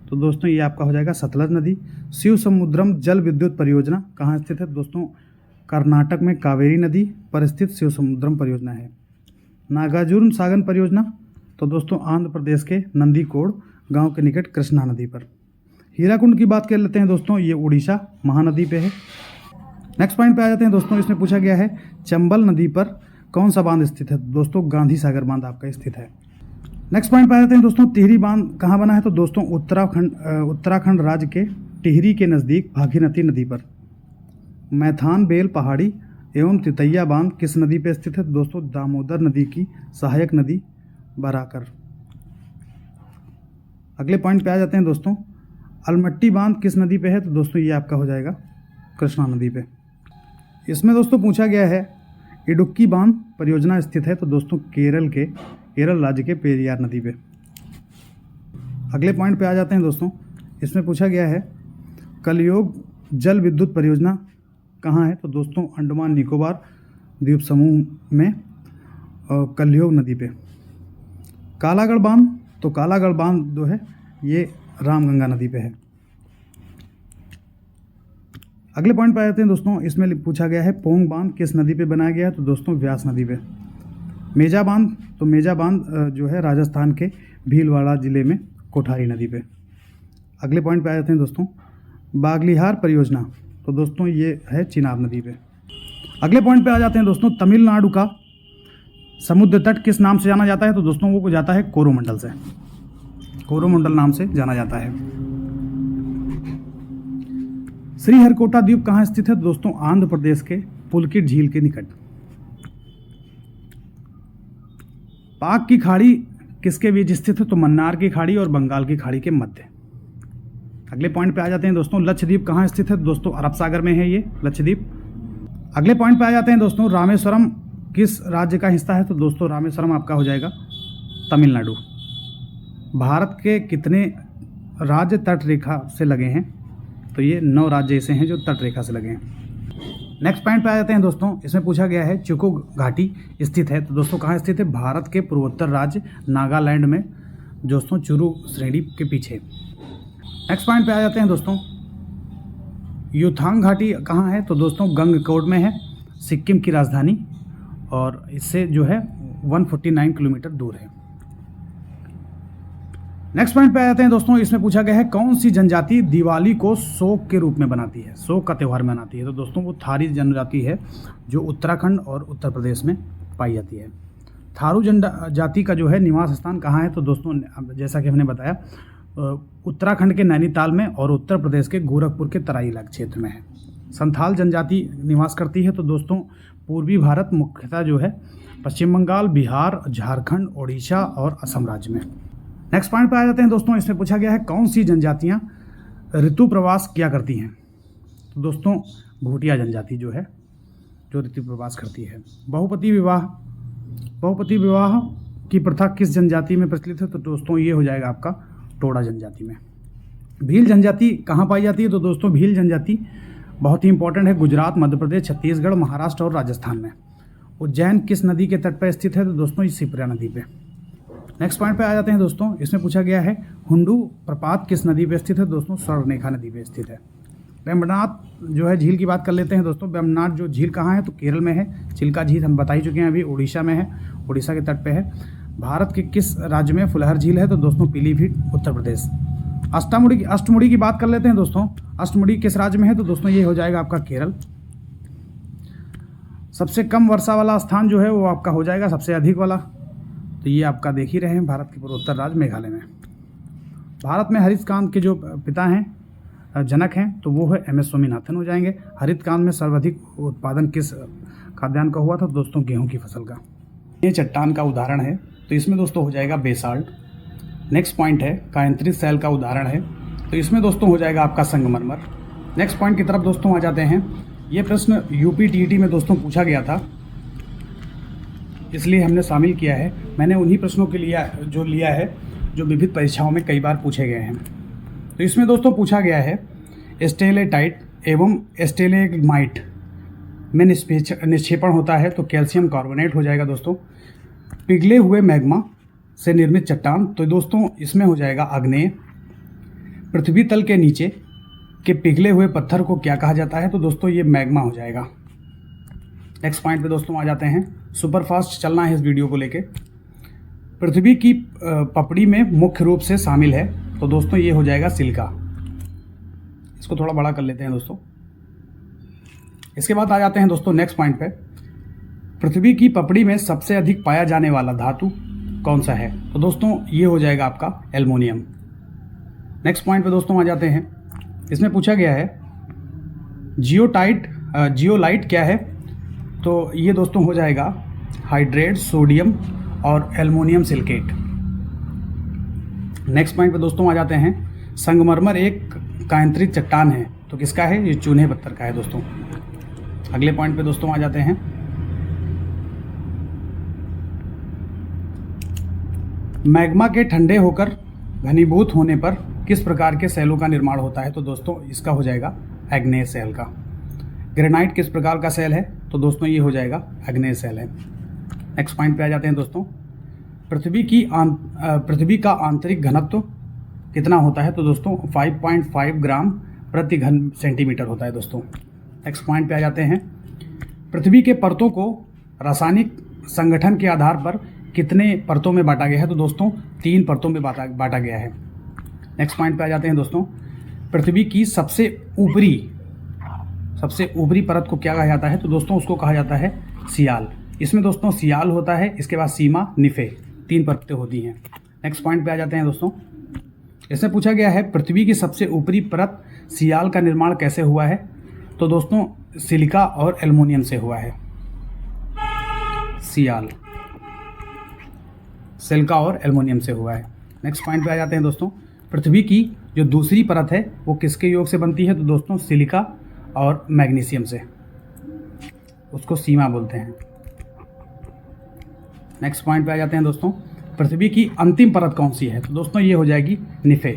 तो दोस्तों ये आपका हो जाएगा सतलज नदी। शिव समुद्रम जल विद्युत परियोजना कहाँ स्थित है, दोस्तों कर्नाटक में कावेरी नदी पर स्थित शिव समुद्रम परियोजना है। नागार्जुन सागर परियोजना तो दोस्तों आंध्र प्रदेश के नंदीकोड़ गांव के निकट कृष्णा नदी पर। हीराकुंड की बात कर लेते हैं दोस्तों, ये उड़ीसा महानदी पे है। नेक्स्ट पॉइंट पे आ जाते हैं दोस्तों। इसमें पूछा गया है चंबल नदी पर कौन सा बांध स्थित है, दोस्तों गांधी सागर बांध आपका स्थित है। नेक्स्ट पॉइंट पे आ जाते हैं दोस्तों। टिहरी बांध कहाँ बना है, तो दोस्तों उत्तराखंड राज्य के टिहरी के नज़दीक भागीरथी नदी पर। मैथान बेल पहाड़ी एवं तितैया बांध किस नदी पे स्थित है, तो दोस्तों दामोदर नदी की सहायक नदी बराकर। अगले पॉइंट पे आ जाते हैं दोस्तों। अलमट्टी बांध किस नदी पे है, तो दोस्तों ये आपका हो जाएगा कृष्णा नदी पे। इसमें दोस्तों पूछा गया है इडुक्की बांध परियोजना स्थित है, तो दोस्तों केरल राज्य के पेरियार नदी पे। अगले पॉइंट पे आ जाते हैं दोस्तों। इसमें पूछा गया है कलयोग जल विद्युत परियोजना कहाँ है, तो दोस्तों अंडमान निकोबार द्वीप समूह में कलयोग नदी पे। कालागढ़ बांध तो कालागढ़ बांध जो है ये रामगंगा नदी पे है। अगले पॉइंट पे आ जाते हैं दोस्तों। इसमें पूछा गया है पोंग बांध किस नदी पे बनाया गया है, तो दोस्तों व्यास नदी पे। मेजा बांध, तो मेजा बांध जो है राजस्थान के भीलवाड़ा ज़िले में कोठारी नदी पे। अगले पॉइंट पे आ जाते हैं दोस्तों, बागलिहार परियोजना, तो दोस्तों ये है चिनाब नदी पे। अगले पॉइंट पे आ जाते हैं दोस्तों, तमिलनाडु का समुद्र तट किस नाम से जाना जाता है? तो दोस्तों वो जाता है कोरोमंडल से, कोरोमंडल नाम से जाना जाता है। श्रीहरिकोटा द्वीप कहाँ स्थित है? दोस्तों आंध्र प्रदेश के पुलकित झील के निकट। पाक की खाड़ी किसके बीच स्थित है? तो मन्नार की खाड़ी और बंगाल की खाड़ी के मध्य। अगले पॉइंट पे आ जाते हैं दोस्तों, लक्षद्वीप कहाँ स्थित है? दोस्तों अरब सागर में है ये लक्षद्वीप। अगले पॉइंट पे आ जाते हैं दोस्तों, रामेश्वरम किस राज्य का हिस्सा है? तो दोस्तों रामेश्वरम आपका हो जाएगा तमिलनाडु। भारत के कितने राज्य तट रेखा से लगे हैं? तो ये 9 राज्य ऐसे हैं जो तट रेखा से लगे हैं। नेक्स्ट पॉइंट पे आ जाते हैं दोस्तों, इसमें पूछा गया है चुको घाटी स्थित है, तो दोस्तों कहाँ स्थित है? भारत के पूर्वोत्तर राज्य नागालैंड में दोस्तों चुरू श्रेणी के पीछे। नेक्स्ट पॉइंट पे आ जाते हैं दोस्तों, युथांग घाटी कहाँ है? तो दोस्तों गंगकोट में है, सिक्किम की राजधानी, और इससे जो है 149 किलोमीटर दूर है। नेक्स्ट पॉइंट पे आ जाते हैं दोस्तों, इसमें पूछा गया है कौन सी जनजाति दिवाली को शोक के रूप में बनाती है, शोक का त्यौहार मनाती है? तो दोस्तों वो थारू जनजाति है जो उत्तराखंड और उत्तर प्रदेश में पाई जाती है। थारू जनजाति का जो है निवास स्थान कहाँ है? तो दोस्तों जैसा कि हमने बताया उत्तराखंड के नैनीताल में और उत्तर प्रदेश के गोरखपुर के तराई इलाके क्षेत्र में है। संथाल जनजाति निवास करती है, तो दोस्तों पूर्वी भारत मुख्यतः जो है पश्चिम बंगाल, बिहार, झारखंड, ओडिशा और असम राज्य में। नेक्स्ट पॉइंट पर आ जाते हैं दोस्तों, इसमें पूछा गया है कौन सी जनजातियां ऋतु प्रवास किया करती हैं? तो दोस्तों भूटिया जनजाति जो है जो ऋतु प्रवास करती है। बहुपति विवाह की प्रथा किस जनजाति में प्रचलित है? तो दोस्तों ये हो जाएगा आपका टोडा जनजाति में। भील जनजाति कहाँ पाई जाती है? तो दोस्तों भील जनजाति बहुत ही इंपॉर्टेंट है, गुजरात, मध्य प्रदेश, छत्तीसगढ़, महाराष्ट्र और राजस्थान में। उज्जैन किस नदी के तट पर स्थित है? तो दोस्तों इस शिप्रा नदी पे। नेक्स्ट पॉइंट पे आ जाते हैं दोस्तों, इसमें पूछा गया है हुंडू प्रपात किस नदी पे स्थित है? दोस्तों स्वर्णरेखा नदी पे स्थित है। वेम्बनाथ जो है झील की बात कर लेते हैं दोस्तों। वेम्बनाथ जो झील कहाँ है? तो केरल में है। चिल्का झील हम बता ही चुके हैं अभी, उड़ीसा में है, उड़ीसा के तट पे है। भारत के किस राज्य में फुलहर झील है? तो दोस्तों पीलीभीत, उत्तर प्रदेश। अष्टमुड़ी की बात कर लेते हैं दोस्तों। अष्टमुड़ी किस राज्य में है? तो दोस्तों ये हो जाएगा आपका केरल। सबसे कम वर्षा वाला स्थान जो है वो आपका हो जाएगा सबसे अधिक वाला, तो ये आपका देख ही रहे हैं भारत के पूर्वोत्तर राज्य मेघालय में। भारत में हरित क्रांति के जो पिता हैं, जनक हैं, तो वो है MS स्वामीनाथन हो जाएंगे। हरित क्रांति में सर्वाधिक उत्पादन किस खाद्यान्न का हुआ था? दोस्तों गेहूं की फसल का। ये चट्टान का उदाहरण है, तो इसमें दोस्तों हो जाएगा बेसाल्ट। नेक्स्ट पॉइंट है कायंत्री शैल का उदाहरण है, तो इसमें दोस्तों हो जाएगा आपका संगमरमर। नेक्स्ट पॉइंट की तरफ दोस्तों आ जाते हैं। ये प्रश्न UPTET में दोस्तों पूछा गया था, इसलिए हमने शामिल किया है। मैंने उन्हीं प्रश्नों के लिए जो लिया है जो विविध परीक्षाओं में कई बार पूछे गए हैं। तो इसमें दोस्तों पूछा गया है स्टेलेटाइट एवं स्टेलेग्माइट में निक्षेपण होता है, तो कैल्शियम कार्बोनेट हो जाएगा दोस्तों। पिघले हुए मैग्मा से निर्मित चट्टान, तो दोस्तों इसमें हो जाएगा आग्नेय। पृथ्वी तल के नीचे के पिघले हुए पत्थर को क्या कहा जाता है? तो दोस्तों ये मैग्मा हो जाएगा। नेक्स्ट पॉइंट पे दोस्तों आ जाते हैं। सुपरफास्ट चलना है इस वीडियो को लेके। पृथ्वी की पपड़ी में मुख्य रूप से शामिल है, तो दोस्तों ये हो जाएगा सिलिका। इसको थोड़ा बड़ा कर लेते हैं दोस्तों। इसके बाद आ जाते हैं दोस्तों नेक्स्ट पॉइंट पे। पृथ्वी की पपड़ी में सबसे अधिक पाया जाने वाला धातु कौन सा है? तो दोस्तों ये हो जाएगा आपका एल्युमिनियम। नेक्स्ट पॉइंट पे दोस्तों आ जाते हैं। इसमें पूछा गया है जियोलाइट क्या है? तो ये दोस्तों हो जाएगा हाइड्रेट, सोडियम और एल्युमिनियम सिलिकेट। नेक्स्ट पॉइंट पे दोस्तों आ जाते हैं। संगमरमर एक कायंत्रित चट्टान है, तो किसका है? ये चूने पत्थर का है दोस्तों। अगले पॉइंट पे दोस्तों आ जाते हैं। मैग्मा के ठंडे होकर घनीभूत होने पर किस प्रकार के सेलों का निर्माण होता है? तो दोस्तों इसका हो जाएगा आग्नेय सेल का। ग्रेनाइट किस प्रकार का सेल है? तो दोस्तों ये हो जाएगा आग्नेय सेल है। नेक्स्ट पॉइंट पे आ जाते हैं दोस्तों। पृथ्वी का आंतरिक घनत्व कितना होता है? तो दोस्तों 5.5 ग्राम प्रति घन सेंटीमीटर होता है दोस्तों। नेक्स्ट पॉइंट पे आ जाते हैं। पृथ्वी के परतों को रासायनिक संगठन के आधार पर कितने परतों में बांटा गया है? तो दोस्तों 3 परतों में बांटा गया है। नेक्स्ट पॉइंट पे आ जाते हैं दोस्तों। पृथ्वी की सबसे ऊपरी परत को क्या कहा जाता है? तो दोस्तों उसको कहा जाता है सियाल। इसमें दोस्तों सियाल होता है, इसके बाद सीमा, निफे, 3 परतें होती हैं। नेक्स्ट पॉइंट पे आ जाते हैं दोस्तों। इसमें पूछा गया है पृथ्वी की सबसे ऊपरी परत सियाल का निर्माण कैसे हुआ है? तो दोस्तों सिलिका और एल्युमिनियम से हुआ है। सियाल सिलिका और एल्युमिनियम से हुआ है। नेक्स्ट पॉइंट पे आ जाते हैं दोस्तों। पृथ्वी की जो दूसरी परत है वो किसके योग से बनती है? तो दोस्तों सिलिका और मैग्नीशियम से, उसको सीमा बोलते हैं। नेक्स्ट पॉइंट पे आ जाते हैं दोस्तों। पृथ्वी की अंतिम परत कौन सी है? तो दोस्तों ये हो जाएगी निफे।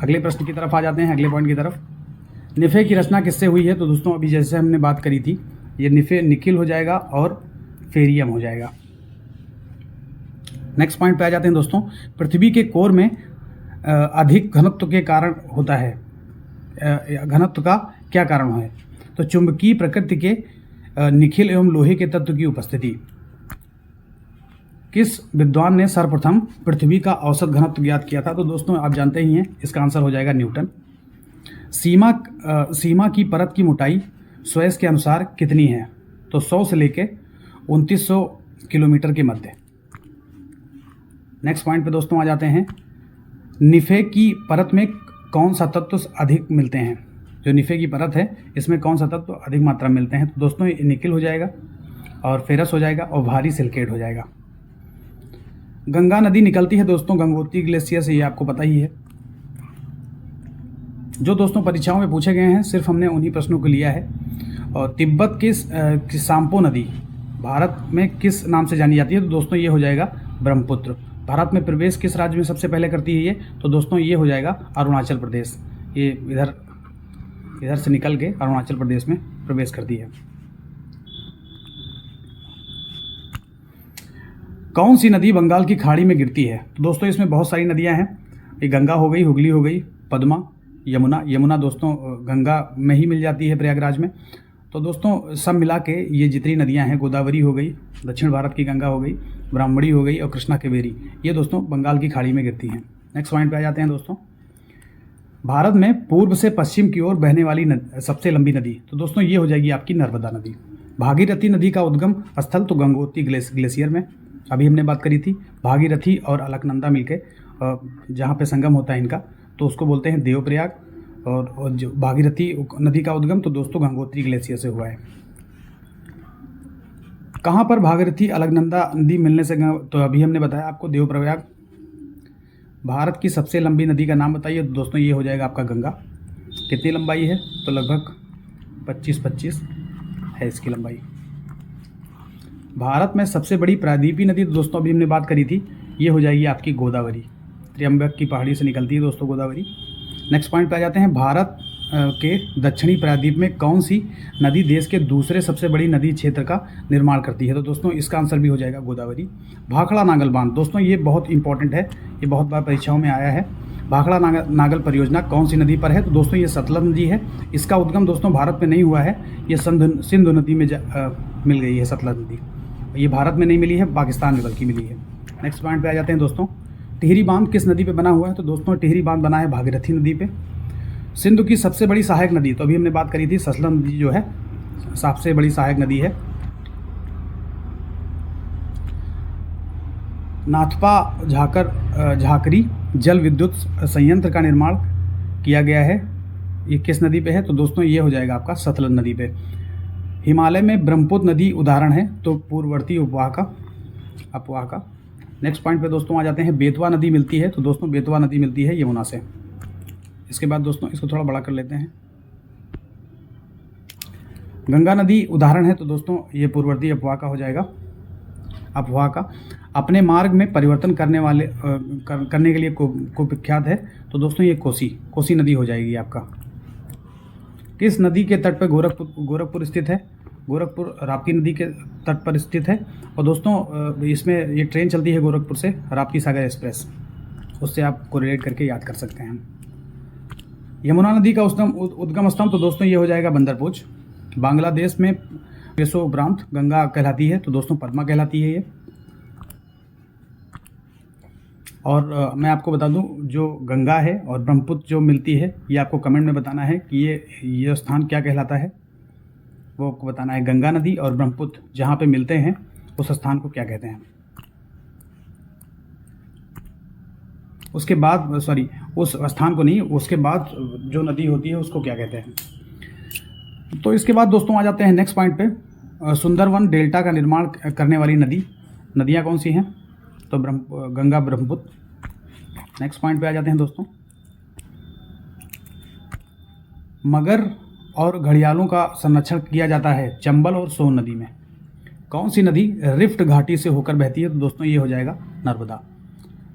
अगले प्रश्न की तरफ आ जाते हैं, अगले पॉइंट की तरफ। निफे की रचना किससे हुई है? तो दोस्तों अभी जैसे हमने बात करी थी, ये निफे निकिल हो जाएगा और फेरियम हो जाएगा। नेक्स्ट पॉइंट पे आ जाते हैं दोस्तों। पृथ्वी के कोर में अधिक घनत्व के कारण होता है, घनत्व का क्या कारण है? तो चुंबकीय प्रकृति के निखिल एवं लोहे के तत्व की उपस्थिति। किस विद्वान ने सर्वप्रथम पृथ्वी का औसत घनत्व ज्ञात किया था? तो दोस्तों आप जानते ही हैं, इसका आंसर हो जाएगा न्यूटन। सीमा की परत की मोटाई स्वेस के अनुसार कितनी है? तो 100 से लेके 2900 किलोमीटर के मध्य। नेक्स्ट पॉइंट पे दोस्तों आ जाते हैं। निफे की परत में कौन सा तत्व अधिक मिलते हैं? जो निफे की परत है इसमें कौन सा तत्व अधिक मात्रा में मिलते हैं? तो दोस्तों ये निकिल हो जाएगा और फेरस हो जाएगा और भारी सिलिकेट हो जाएगा। गंगा नदी निकलती है दोस्तों गंगोत्री ग्लेशियर से, ये आपको पता ही है। जो दोस्तों परीक्षाओं में पूछे गए हैं सिर्फ हमने उन्हीं प्रश्नों को लिया है। और तिब्बत की सांपो नदी भारत में किस नाम से जानी जाती है? तो दोस्तों ये हो जाएगा ब्रह्मपुत्र। भारत में प्रवेश किस राज्य में सबसे पहले करती है ये? तो दोस्तों ये हो जाएगा अरुणाचल प्रदेश। ये इधर से निकल के अरुणाचल प्रदेश में प्रवेश करती है। कौन सी नदी बंगाल की खाड़ी में गिरती है? तो दोस्तों इसमें बहुत सारी नदियां हैं। ये गंगा हो गई, हुगली हो गई, पद्मा, यमुना दोस्तों गंगा में ही मिल जाती है प्रयागराज में। तो दोस्तों सब मिला के ये जितनी नदियां हैं, गोदावरी हो गई, दक्षिण भारत की गंगा हो गई, ब्राह्मणी हो गई और कृष्णा कावेरी, ये दोस्तों बंगाल की खाड़ी में गिरती हैं। नेक्स्ट पॉइंट पे आ जाते हैं दोस्तों। भारत में पूर्व से पश्चिम की ओर बहने वाली सबसे लंबी नदी, तो दोस्तों ये हो जाएगी आपकी नर्मदा नदी। भागीरथी नदी का उद्गम स्थल तो गंगोत्री ग्लेशियर में, अभी हमने बात करी थी। भागीरथी और अलकनंदा मिलके जहाँ पे संगम होता है इनका, तो उसको बोलते हैं देवप्रयाग। और जो भागीरथी नदी का उद्गम तो दोस्तों गंगोत्री ग्लेशियर से हुआ है। कहाँ पर भागीरथी अलकनंदा नदी मिलने से, तो अभी हमने बताया आपको देवप्रयाग। भारत की सबसे लंबी नदी का नाम बताइए? तो दोस्तों ये हो जाएगा आपका गंगा। कितनी लंबाई है? तो लगभग 25 है इसकी लंबाई। भारत में सबसे बड़ी प्रायद्वीपीय नदी, तो दोस्तों अभी हमने बात करी थी, ये हो जाएगी आपकी गोदावरी। त्र्यंबक की पहाड़ी से निकलती है दोस्तों गोदावरी। नेक्स्ट पॉइंट पे आ जाते हैं। भारत के दक्षिणी प्रायद्वीप में कौन सी नदी देश के दूसरे सबसे बड़ी नदी क्षेत्र का निर्माण करती है? तो दोस्तों इसका आंसर भी हो जाएगा गोदावरी। भाखड़ा नागल बांध, दोस्तों ये बहुत इंपॉर्टेंट है, ये बहुत बार परीक्षाओं में आया है। भाखड़ा नागल परियोजना कौन सी नदी पर है? तो दोस्तों ये सतलज नदी है। इसका उद्गम दोस्तों भारत में नहीं हुआ है, ये सिंधु नदी में मिल गई है सतलज नदी। ये भारत में नहीं मिली है, पाकिस्तान में बल्कि मिली है। नेक्स्ट पॉइंट पे आ जाते हैं दोस्तों। टिहरी बांध किस नदी पे बना हुआ है? तो दोस्तों टिहरी बांध बना है भागीरथी नदी पे। सिंधु की सबसे बड़ी सहायक नदी, तो अभी हमने बात करी थी, सतलज नदी जो है सबसे बड़ी सहायक नदी है। नाथपा झाकरी जल विद्युत संयंत्र का निर्माण किया गया है, ये किस नदी पे है? तो दोस्तों ये हो जाएगा आपका सतलज नदी पे। हिमालय में ब्रह्मपुत्र नदी उदाहरण है, तो पूर्ववर्ती अपवाह का। नेक्स्ट पॉइंट पे दोस्तों आ जाते हैं। बेतवा नदी मिलती है, तो दोस्तों बेतवा नदी मिलती है यमुना से। इसके बाद दोस्तों इसको थोड़ा बड़ा कर लेते हैं। गंगा नदी उदाहरण है, तो दोस्तों ये पूर्ववर्ती अपवाह का हो जाएगा। अपवाह का अपने मार्ग में परिवर्तन करने के लिए को विख्यात है, तो दोस्तों ये कोसी नदी हो जाएगी आपका। किस नदी के तट पर गोरखपुर स्थित है? गोरखपुर राप्ती नदी के तट पर स्थित है। और दोस्तों इसमें ये ट्रेन चलती है गोरखपुर से, राप्ती सागर एक्सप्रेस, उससे आप कोरिलेट करके याद कर सकते हैं। यमुना नदी का उद्गम स्थल, तो दोस्तों ये हो जाएगा बंदरपूछ। बांग्लादेश में केशोपरांत गंगा कहलाती है, तो दोस्तों पद्मा कहलाती है ये। और मैं आपको बता दूं, जो गंगा है और ब्रह्मपुत्र जो मिलती है, ये आपको कमेंट में बताना है कि ये स्थान क्या कहलाता है, वो आपको बताना है। गंगा नदी और ब्रह्मपुत्र जहाँ पे मिलते हैं उस स्थान को क्या कहते हैं। उसके बाद उस स्थान को नहीं, उसके बाद जो नदी होती है उसको क्या कहते हैं। तो इसके बाद दोस्तों आ जाते हैं नेक्स्ट पॉइंट पे। सुंदरवन डेल्टा का निर्माण करने वाली नदियाँ कौन सी हैं, तो गंगा ब्रह्मपुत्र। नेक्स्ट पॉइंट पे आ जाते हैं दोस्तों। मगर और घड़ियालों का संरक्षण किया जाता है चंबल और सोन नदी में। कौन सी नदी रिफ्ट घाटी से होकर बहती है, तो दोस्तों ये हो जाएगा नर्मदा।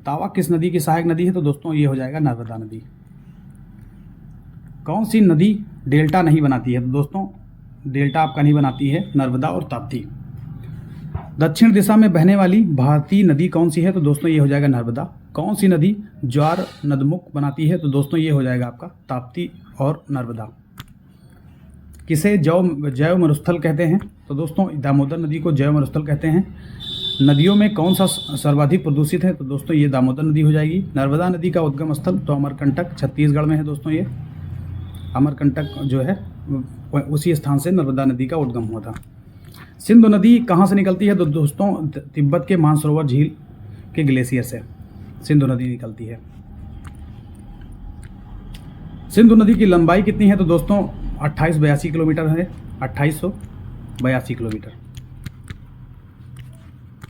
तावा किस नदी की सहायक नदी है, तो दोस्तों ये हो जाएगा नर्मदा नदी। कौन सी नदी डेल्टा नहीं बनाती है, तो दोस्तों डेल्टा आपका नहीं बनाती है नर्मदा और ताप्ती। दक्षिण दिशा में बहने वाली भारतीय नदी कौन सी है, तो दोस्तों ये हो जाएगा नर्मदा। कौन सी नदी ज्वार नदमुख बनाती है, तो दोस्तों ये हो जाएगा आपका ताप्ती और नर्मदा। किसे जैव मरुस्थल कहते हैं, तो दोस्तों दामोदर नदी को जैव मरुस्थल कहते हैं। नदियों में कौन सा सर्वाधिक प्रदूषित है, तो दोस्तों ये दामोदर नदी हो जाएगी। नर्मदा नदी का उद्गम स्थल तो अमरकंटक छत्तीसगढ़ में है दोस्तों। ये अमरकंटक जो है उसी स्थान से नर्मदा नदी का उद्गम हुआ था। सिंधु नदी कहाँ से निकलती है, तो दोस्तों तिब्बत के मानसरोवर झील के ग्लेशियर से सिंधु नदी निकलती है। सिंधु नदी की लंबाई कितनी है, तो दोस्तों 2882 किलोमीटर है, 2882 किलोमीटर।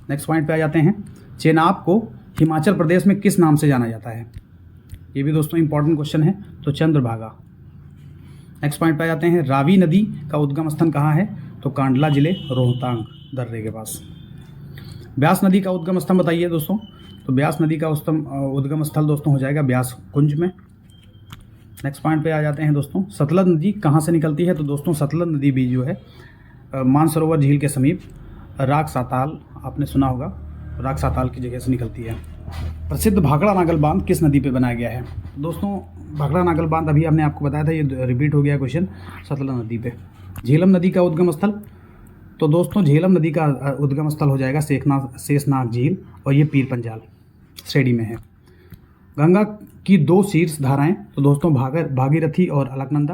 नेक्स्ट पॉइंट पे आ जाते हैं। चेनाब को हिमाचल प्रदेश में किस नाम से जाना जाता है, ये भी दोस्तों इंपॉर्टेंट क्वेश्चन है, तो चंद्रभागा। नेक्स्ट पॉइंट पे आ जाते हैं। रावी नदी का उद्गम स्थान कहाँ है, तो कांडला जिले रोहतांग दर्रे के पास। ब्यास नदी का उद्गम स्थल बताइए दोस्तों, तो ब्यास नदी का उद्गम स्थल दोस्तों हो जाएगा ब्यास कुंज में। नेक्स्ट पॉइंट पे आ जाते हैं दोस्तों। सतलज नदी कहाँ से निकलती है, तो दोस्तों सतलज नदी भी जो है मानसरोवर झील के समीप राग साताल, आपने सुना होगा, राग साताल की जगह से निकलती है। प्रसिद्ध भाखड़ा नागल बांध किस नदी पे बनाया गया है, दोस्तों भाखड़ा नागल बांध अभी हमने आपको बताया था, ये रिपीट हो गया क्वेश्चन, सतलज नदी पे। झेलम नदी का उद्गम स्थल, तो दोस्तों झेलम नदी का उद्गम स्थल हो जाएगा शेषनाग झील, और ये पीर पंजाल श्रेणी में है। गंगा की दो शीर्ष धाराएं, तो दोस्तों भागीरथी और अलकनंदा।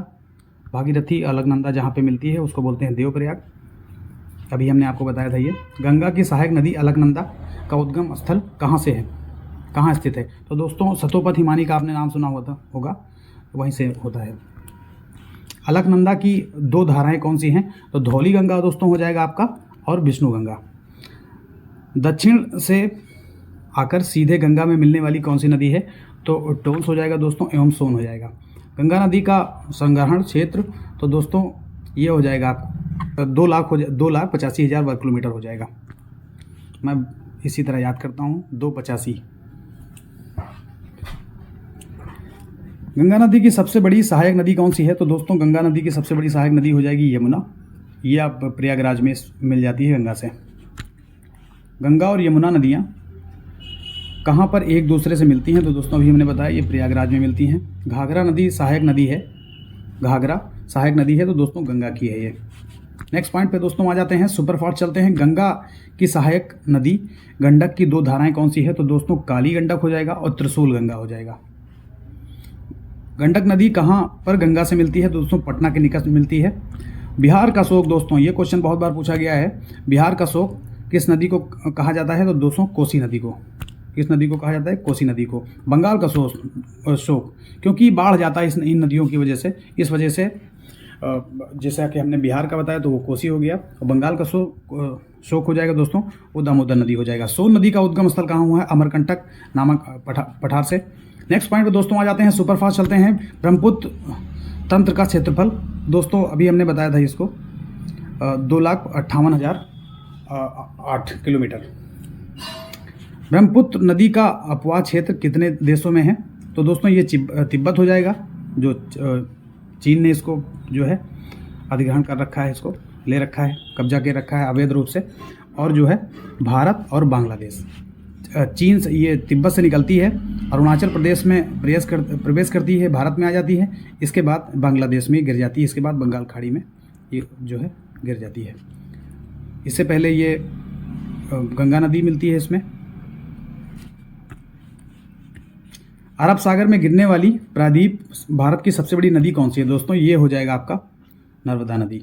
भागीरथी अलकनंदा जहाँ पे मिलती है उसको बोलते हैं देवप्रयाग, अभी हमने आपको बताया था ये। गंगा की सहायक नदी अलकनंदा का उद्गम स्थल कहाँ से है, कहाँ स्थित है, तो दोस्तों सतोपथ हिमानी का आपने नाम सुना होगा, वहीं से होता है। अलकनंदा की दो धाराएं कौन सी हैं, तो धौली गंगा दोस्तों हो जाएगा आपका, और विष्णु गंगा। दक्षिण से आकर सीधे गंगा में मिलने वाली कौन सी नदी है, तो टोंस हो जाएगा दोस्तों, एवं सोन हो जाएगा। गंगा नदी का संग्रहण क्षेत्र, तो दोस्तों ये हो जाएगा आपको 2,85,000 वर्ग किलोमीटर हो जाएगा। मैं इसी तरह याद करता हूँ, 285। गंगा नदी की सबसे बड़ी सहायक नदी कौन सी है, तो दोस्तों गंगा नदी की सबसे बड़ी सहायक नदी हो जाएगी यमुना। ये आप प्रयागराज में मिल जाती है गंगा से। गंगा और यमुना नदियाँ कहाँ पर एक दूसरे से मिलती हैं, तो दोस्तों अभी हमने बताया ये प्रयागराज में मिलती हैं। घाघरा नदी सहायक नदी है, घाघरा सहायक नदी है, तो दोस्तों गंगा की है ये। नेक्स्ट पॉइंट पे दोस्तों आ जाते हैं, सुपरफास्ट चलते हैं। गंगा की सहायक नदी गंडक की दो धाराएं कौन सी है, तो दोस्तों काली गंडक हो जाएगा और त्रिशूल गंगा हो जाएगा। गंडक नदी कहाँ पर गंगा से मिलती है, दोस्तों पटना के निकट मिलती है। बिहार का शोक, दोस्तों ये क्वेश्चन बहुत बार पूछा गया है, बिहार का शोक किस नदी को कहा जाता है, तो दोस्तों कोसी नदी को। किस नदी को कहा जाता है, कोसी नदी को। बंगाल का शोक क्योंकि बाढ़ जाता है इन नदियों की वजह से, इस वजह से जैसा कि हमने बिहार का बताया तो वो कोसी हो गया, और बंगाल का शोक हो जाएगा दोस्तों, वो दामोदर नदी हो जाएगा। सोन नदी का उद्गम स्थल कहाँ हुआ है, अमरकंटक नामक पठार से। नेक्स्ट पॉइंट पे दोस्तों आ जाते हैं, सुपरफास्ट चलते हैं। ब्रह्मपुत्र तंत्र का क्षेत्रफल, दोस्तों अभी हमने बताया था इसको, 2,58,008 किलोमीटर। ब्रह्मपुत्र नदी का अपवाह क्षेत्र कितने देशों में है, तो दोस्तों ये तिब्बत हो जाएगा, जो चीन ने इसको जो है अधिग्रहण कर रखा है, इसको ले रखा है, कब्जा के रखा है अवैध रूप से, और जो है भारत और बांग्लादेश। चीन से ये तिब्बत से निकलती है, अरुणाचल प्रदेश में प्रवेश करती है, भारत में आ जाती है, इसके बाद बांग्लादेश में गिर जाती है, इसके बाद बंगाल खाड़ी में ये जो है गिर जाती है। इससे पहले ये गंगा नदी मिलती है इसमें। अरब सागर में गिरने वाली प्रायद्वीप भारत की सबसे बड़ी नदी कौन सी है? दोस्तों ये हो जाएगा आपका नर्मदा नदी।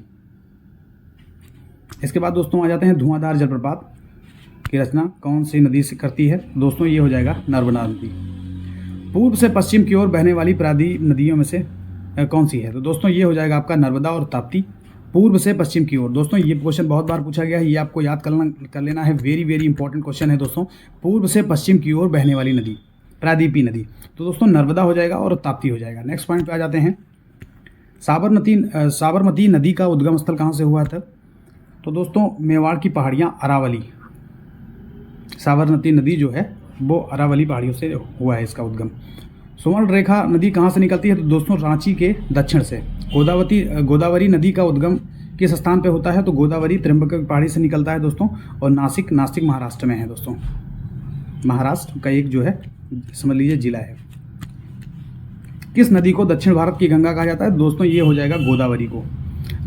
इसके बाद दोस्तों आ जाते हैं धुआंधार जलप्रपात की रचना कौन सी नदी से करती है? दोस्तों ये हो जाएगा नर्मदा नदी। पूर्व से पश्चिम की ओर बहने वाली प्रायद्वीप नदियों में से कौन सी है? तो दोस्तों ये हो जाएगा आपका नर्मदा और ताप्ती। पूर्व से पश्चिम की ओर, दोस्तों ये क्वेश्चन बहुत बार पूछा गया है, ये आपको याद कर लेना है। वेरी वेरी इंपॉर्टेंट क्वेश्चन है दोस्तों। पूर्व से पश्चिम की ओर बहने वाली नदी प्रायद्वीपीय नदी, तो दोस्तों नर्मदा हो जाएगा और ताप्ती हो जाएगा। नेक्स्ट पॉइंट पे आ जाते हैं। साबरमती नदी का उद्गम स्थल कहाँ से हुआ था? तो दोस्तों मेवाड़ की पहाड़ियाँ, अरावली। साबरमती नदी जो है वो अरावली पहाड़ियों से हुआ है इसका उद्गम। सुवर्ण रेखा नदी कहाँ से निकलती है? तो दोस्तों रांची के दक्षिण से। गोदावरी नदी का उद्गम किस स्थान पे होता है? तो गोदावरी त्र्यंबक पहाड़ी से निकलता है दोस्तों, और नासिक महाराष्ट्र में है दोस्तों। महाराष्ट्र का एक जो है समझ लीजिए जिला है। किस नदी को दक्षिण भारत की गंगा कहा जाता है? दोस्तों ये हो जाएगा गोदावरी को।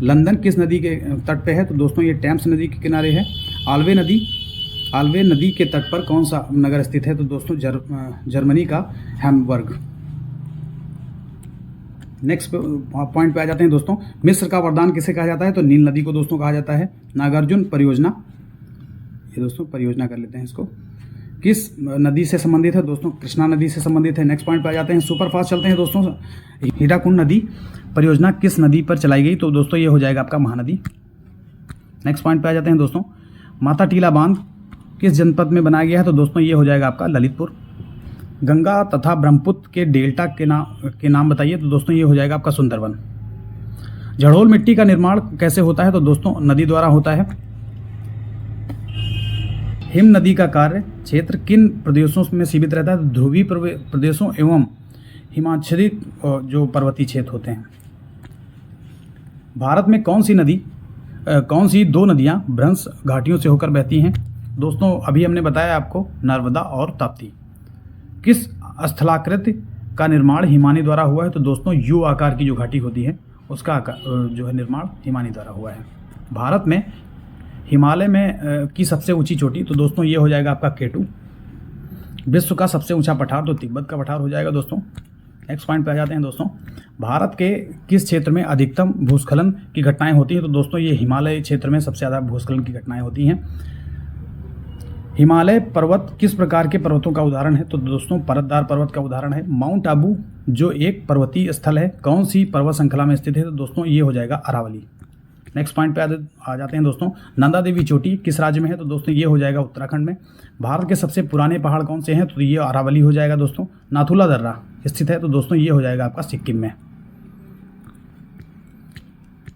लंदन किस नदी के तट पे है? तो दोस्तों ये टेम्स नदी के किनारे है। आल्वे नदी के तट पर कौन सा नगर स्थित है? तो दोस्तों जर्मनी का हैम्बर्ग। नेक्स्ट पॉइंट पे आ जाते हैं दोस्तों। मिस्र का वरदान किसे कहा जाता है? तो नील नदी को दोस्तों कहा जाता है। नागार्जुन परियोजना, ये दोस्तों परियोजना कर लेते हैं इसको। किस नदी से संबंधित है? दोस्तों कृष्णा नदी से संबंधित है। नेक्स्ट पॉइंट पे आ जाते हैं। सुपर फास्ट चलते हैं दोस्तों। हीराकुंड नदी परियोजना किस नदी पर चलाई गई? तो दोस्तों ये हो जाएगा आपका महानदी। नेक्स्ट पॉइंट पे आ जाते हैं दोस्तों। माता टीला बांध किस जनपद में बनाया गया है? तो दोस्तों ये हो जाएगा आपका ललितपुर। गंगा तथा ब्रह्मपुत्र के डेल्टा के नाम बताइए? तो दोस्तों ये हो जाएगा आपका सुंदरवन। जड़ोल मिट्टी का निर्माण कैसे होता है? तो दोस्तों नदी द्वारा होता है। हिम नदी का कार्य क्षेत्र किन प्रदेशों में सीमित रहता है? ध्रुवीय प्रदेशों एवं हिमाच्छादित जो पर्वतीय क्षेत्र होते हैं। भारत में कौन सी दो नदियां भ्रंश घाटियों से होकर बहती हैं? दोस्तों अभी हमने बताया आपको नर्मदा और ताप्ती। किस स्थलाकृति का निर्माण हिमानी द्वारा हुआ है? तो दोस्तों यू आकार की जो घाटी होती है उसका जो है निर्माण हिमानी द्वारा हुआ है। भारत में हिमालय में की सबसे ऊंची चोटी, तो दोस्तों ये हो जाएगा आपका केटू। विश्व का सबसे ऊंचा पठार, तो तिब्बत का पठार हो जाएगा दोस्तों। नेक्स्ट पॉइंट पे आ जाते हैं दोस्तों। भारत के किस क्षेत्र में अधिकतम भूस्खलन की घटनाएं होती हैं? तो दोस्तों ये हिमालय क्षेत्र में सबसे ज़्यादा भूस्खलन की घटनाएं होती हैं। हिमालय पर्वत किस प्रकार के पर्वतों का उदाहरण है? तो दोस्तों परतदार पर्वत का उदाहरण है। माउंट आबू जो एक पर्वतीय स्थल है कौन सी पर्वत श्रृंखला में स्थित है? तो दोस्तों ये हो जाएगा अरावली। नेक्स्ट पॉइंट पे आ जाते हैं दोस्तों। नंदा देवी चोटी किस राज्य में है? तो दोस्तों ये हो जाएगा उत्तराखंड में। भारत के सबसे पुराने पहाड़ कौन से हैं? तो ये अरावली हो जाएगा दोस्तों। नाथुला दर्रा स्थित है, तो दोस्तों ये हो जाएगा आपका सिक्किम में।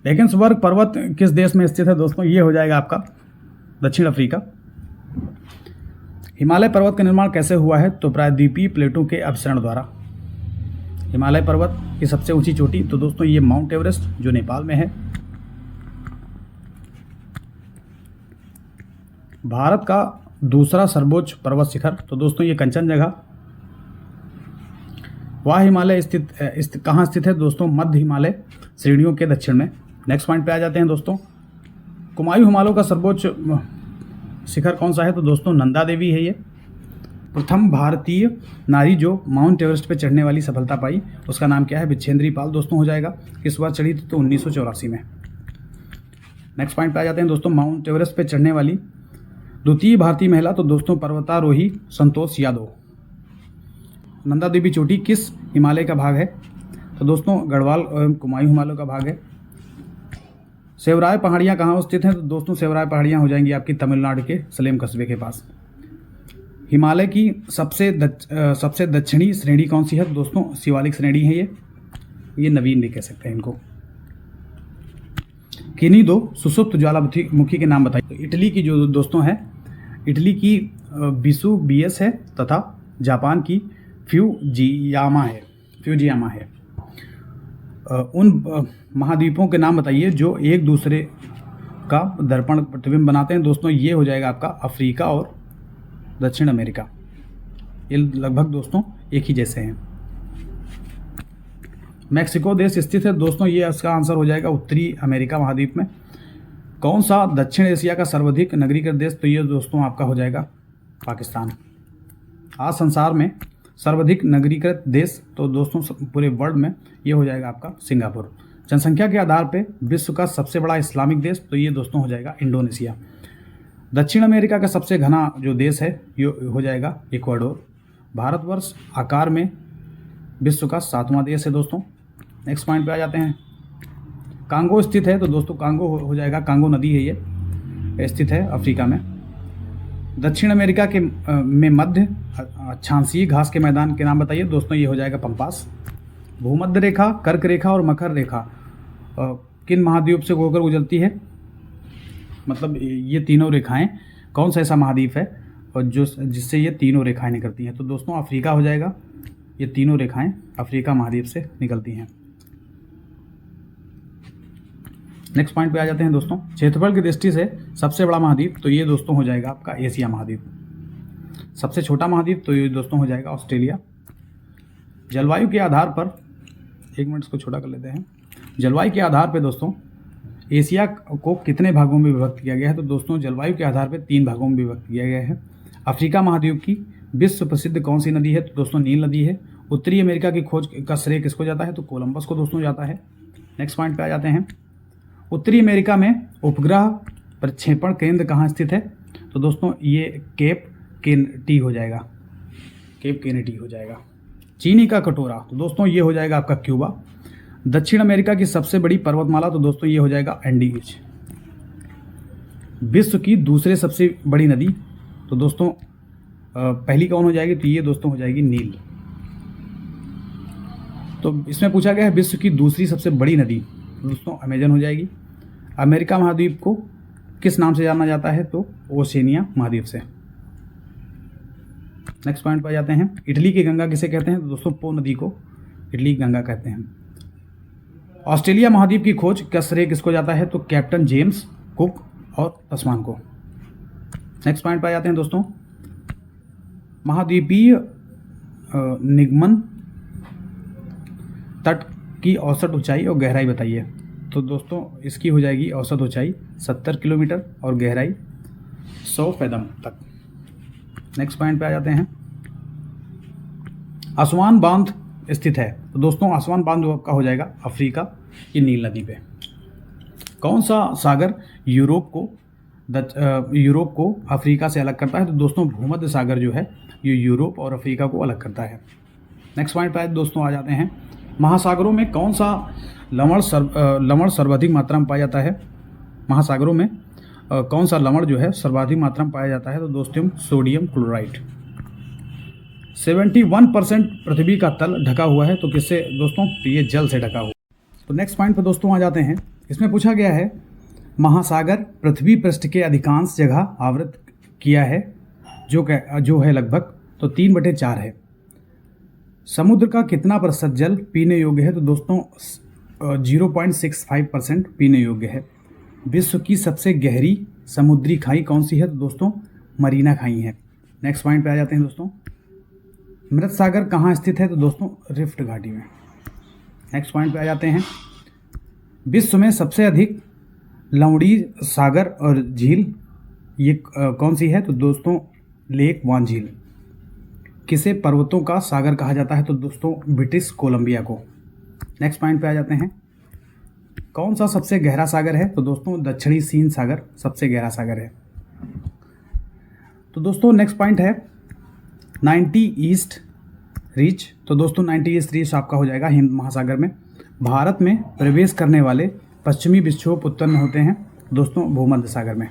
लेकिन्सबर्ग पर्वत किस देश में स्थित है? दोस्तों ये हो जाएगा आपका दक्षिण अफ्रीका। हिमालय पर्वत का निर्माण कैसे हुआ है? तो प्रायद्वीपीय प्लेटों के अपसरण द्वारा। हिमालय पर्वत की सबसे ऊंची चोटी, तो दोस्तों ये माउंट एवरेस्ट जो नेपाल में है। भारत का दूसरा सर्वोच्च पर्वत शिखर, तो दोस्तों ये कंचनजंगा। वह हिमालय कहाँ स्थित है? दोस्तों मध्य हिमालय श्रेणियों के दक्षिण में। नेक्स्ट पॉइंट पे आ जाते हैं दोस्तों। कुमायूं हिमालयों का सर्वोच्च शिखर कौन सा है? तो दोस्तों नंदा देवी है ये। प्रथम भारतीय नारी जो माउंट एवरेस्ट पे चढ़ने वाली सफलता पाई उसका नाम क्या है? बिच्छेंद्री पाल दोस्तों हो जाएगा। किस बार चढ़ी थी? तो 1984 में। नेक्स्ट पॉइंट पे आ जाते हैं दोस्तों। माउंट एवरेस्ट पे चढ़ने वाली द्वितीय भारतीय महिला, तो दोस्तों पर्वतारोही संतोष यादव। नंदा देवी चोटी किस हिमालय का भाग है? तो दोस्तों गढ़वाल एवं कुमायूं हिमालय का भाग है। सेवराय पहाड़ियाँ कहाँ स्थित हैं? तो दोस्तों सेवराय पहाड़ियाँ हो जाएंगी आपकी तमिलनाडु के सलेम कस्बे के पास। हिमालय की सबसे दक्षिणी श्रेणी कौन सी है? तो दोस्तों शिवालिक श्रेणी है ये नवीन भी कह सकते हैं इनको। किन्हीं दो सुसुप्त ज्वालामुखी के नाम बताइए। तो इटली की जो दोस्तों है, इटली की विसुवियस है तथा जापान की फ्यूजियामा है। उन महाद्वीपों के नाम बताइए जो एक दूसरे का दर्पण प्रतिबिंब बनाते हैं। दोस्तों ये हो जाएगा आपका अफ्रीका और दक्षिण अमेरिका। ये लगभग दोस्तों एक ही जैसे हैं। मैक्सिको देश स्थित है। दोस्तों ये इसका आंसर हो जाएगा उत्तरी अमेरिका महाद्वीप में। कौन सा दक्षिण एशिया का सर्वाधिक नगरीकृत देश? तो ये दोस्तों आपका हो जाएगा पाकिस्तान। आज संसार में सर्वाधिक नगरीकृत देश तो दोस्तों पूरे वर्ल्ड में ये हो जाएगा आपका सिंगापुर। जनसंख्या के आधार पे विश्व का सबसे बड़ा इस्लामिक देश तो ये दोस्तों हो जाएगा इंडोनेशिया। दक्षिण अमेरिका का सबसे घना जो देश है ये हो जाएगा इक्वाडोर। भारतवर्ष आकार में विश्व का 7वां देश है दोस्तों। नेक्स्ट पॉइंट पे आ जाते हैं। कांगो स्थित है तो दोस्तों कांगो हो जाएगा, कांगो नदी है ये, स्थित है अफ्रीका में। दक्षिण अमेरिका के में मध्य अक्षांशीय घास के मैदान के नाम बताइए? दोस्तों ये हो जाएगा पम्पास। भूमध्य रेखा, कर्क रेखा और मकर रेखा किन महाद्वीप से होकर गुजरती है? मतलब ये तीनों रेखाएं कौन सा ऐसा महाद्वीप है और जो जिससे ये तीनों रेखाएं निकलती हैं? तो दोस्तों अफ्रीका हो जाएगा। ये तीनों रेखाएं अफ्रीका महाद्वीप से निकलती हैं। नेक्स्ट पॉइंट पे आ जाते हैं दोस्तों। क्षेत्रफल की दृष्टि से सबसे बड़ा महाद्वीप तो ये दोस्तों हो जाएगा आपका एशिया महाद्वीप। सबसे छोटा महाद्वीप तो ये दोस्तों हो जाएगा ऑस्ट्रेलिया। जलवायु के आधार पर, एक मिनट इसको छोटा कर लेते हैं। जलवायु के आधार पर दोस्तों एशिया को कितने भागों में विभक्त किया गया है? तो दोस्तों जलवायु के आधार पर 3 भागों में विभक्त किया गया है। अफ्रीका महाद्वीप की विश्व प्रसिद्ध कौन सी नदी है? तो दोस्तों नील नदी है। उत्तरी अमेरिका की खोज का श्रेय किसको जाता है? तो कोलंबस को दोस्तों जाता है। नेक्स्ट पॉइंट पे आ जाते हैं। उत्तरी अमेरिका में उपग्रह प्रक्षेपण केंद्र कहाँ स्थित है? तो दोस्तों ये केप केनेडी हो जाएगा, केप केनेडी हो जाएगा। चीनी का कटोरा तो दोस्तों ये हो जाएगा आपका क्यूबा। दक्षिण अमेरिका की सबसे बड़ी पर्वतमाला तो दोस्तों ये हो जाएगा एंडीज। विश्व की दूसरे सबसे बड़ी नदी तो दोस्तों पहली कौन हो जाएगी? तो ये दोस्तों हो जाएगी नील। तो इसमें पूछा गया है विश्व की दूसरी सबसे बड़ी नदी तो दोस्तों अमेजन हो जाएगी। अमेरिका महाद्वीप को किस नाम से जाना जाता है? तो ओशेनिया महाद्वीप से। नेक्स्ट पॉइंट पर जाते हैं। इटली की गंगा किसे कहते हैं? तो दोस्तों पो नदी को इटली की गंगा कहते हैं। ऑस्ट्रेलिया महाद्वीप की खोज का श्रेय किसको जाता है? तो कैप्टन जेम्स कुक और तस्मान को। नेक्स्ट पॉइंट पर जाते हैं दोस्तों। महाद्वीपीय निगमन तट की औसत ऊंचाई और गहराई बताइए? तो दोस्तों इसकी हो जाएगी औसत ऊंचाई 70 किलोमीटर और गहराई 100 फैदम तक। नेक्स्ट पॉइंट पे आ जाते हैं। आसवान बांध स्थित है तो दोस्तों आसवान बांध आपका हो जाएगा अफ्रीका की नील नदी पे। कौन सा सागर यूरोप को अफ्रीका से अलग करता है? तो दोस्तों भूमध्य सागर जो है ये यूरोप और अफ्रीका को अलग करता है। नेक्स्ट पॉइंट पे दोस्तों आ जाते हैं। महासागरों में कौन सा लवण सर्वाधिक मात्रा में पाया जाता है? महासागरों में कौन सा लवण जो है सर्वाधिक मात्रा में पाया जाता है? तो दोस्तों सोडियम क्लोराइड। 71% पृथ्वी का तल ढका हुआ है तो किससे दोस्तों? तो ये जल से ढका हुआ। तो नेक्स्ट पॉइंट पर दोस्तों आ जाते हैं। इसमें पूछा गया है महासागर पृथ्वी पृष्ठ के अधिकांश जगह आवृत किया है जो है लगभग तो 3/4 है। समुद्र का कितना प्रतिशत जल पीने योग्य है? तो दोस्तों 0.65% पीने योग्य है। विश्व की सबसे गहरी समुद्री खाई कौन सी है? तो दोस्तों मरीना खाई है। नेक्स्ट पॉइंट पे आ जाते हैं दोस्तों। मृत सागर कहाँ स्थित है? तो दोस्तों रिफ्ट घाटी में। नेक्स्ट पॉइंट पे आ जाते हैं। विश्व में सबसे अधिक लवणीय सागर और झील ये कौन सी है? तो दोस्तों लेक वान झील। किसे पर्वतों का सागर कहा जाता है? तो दोस्तों ब्रिटिश कोलंबिया को। नेक्स्ट पॉइंट पे आ जाते हैं। कौन सा सबसे गहरा सागर है? तो दोस्तों दक्षिणी सीन सागर सबसे गहरा सागर है। तो दोस्तों नेक्स्ट पॉइंट है 90 ईस्ट रीच। तो दोस्तों 90 ईस्ट रीच आपका हो जाएगा हिंद महासागर में। भारत में प्रवेश करने वाले पश्चिमी विक्षोभ उत्पन्न होते हैं दोस्तों भूमध्य सागर में।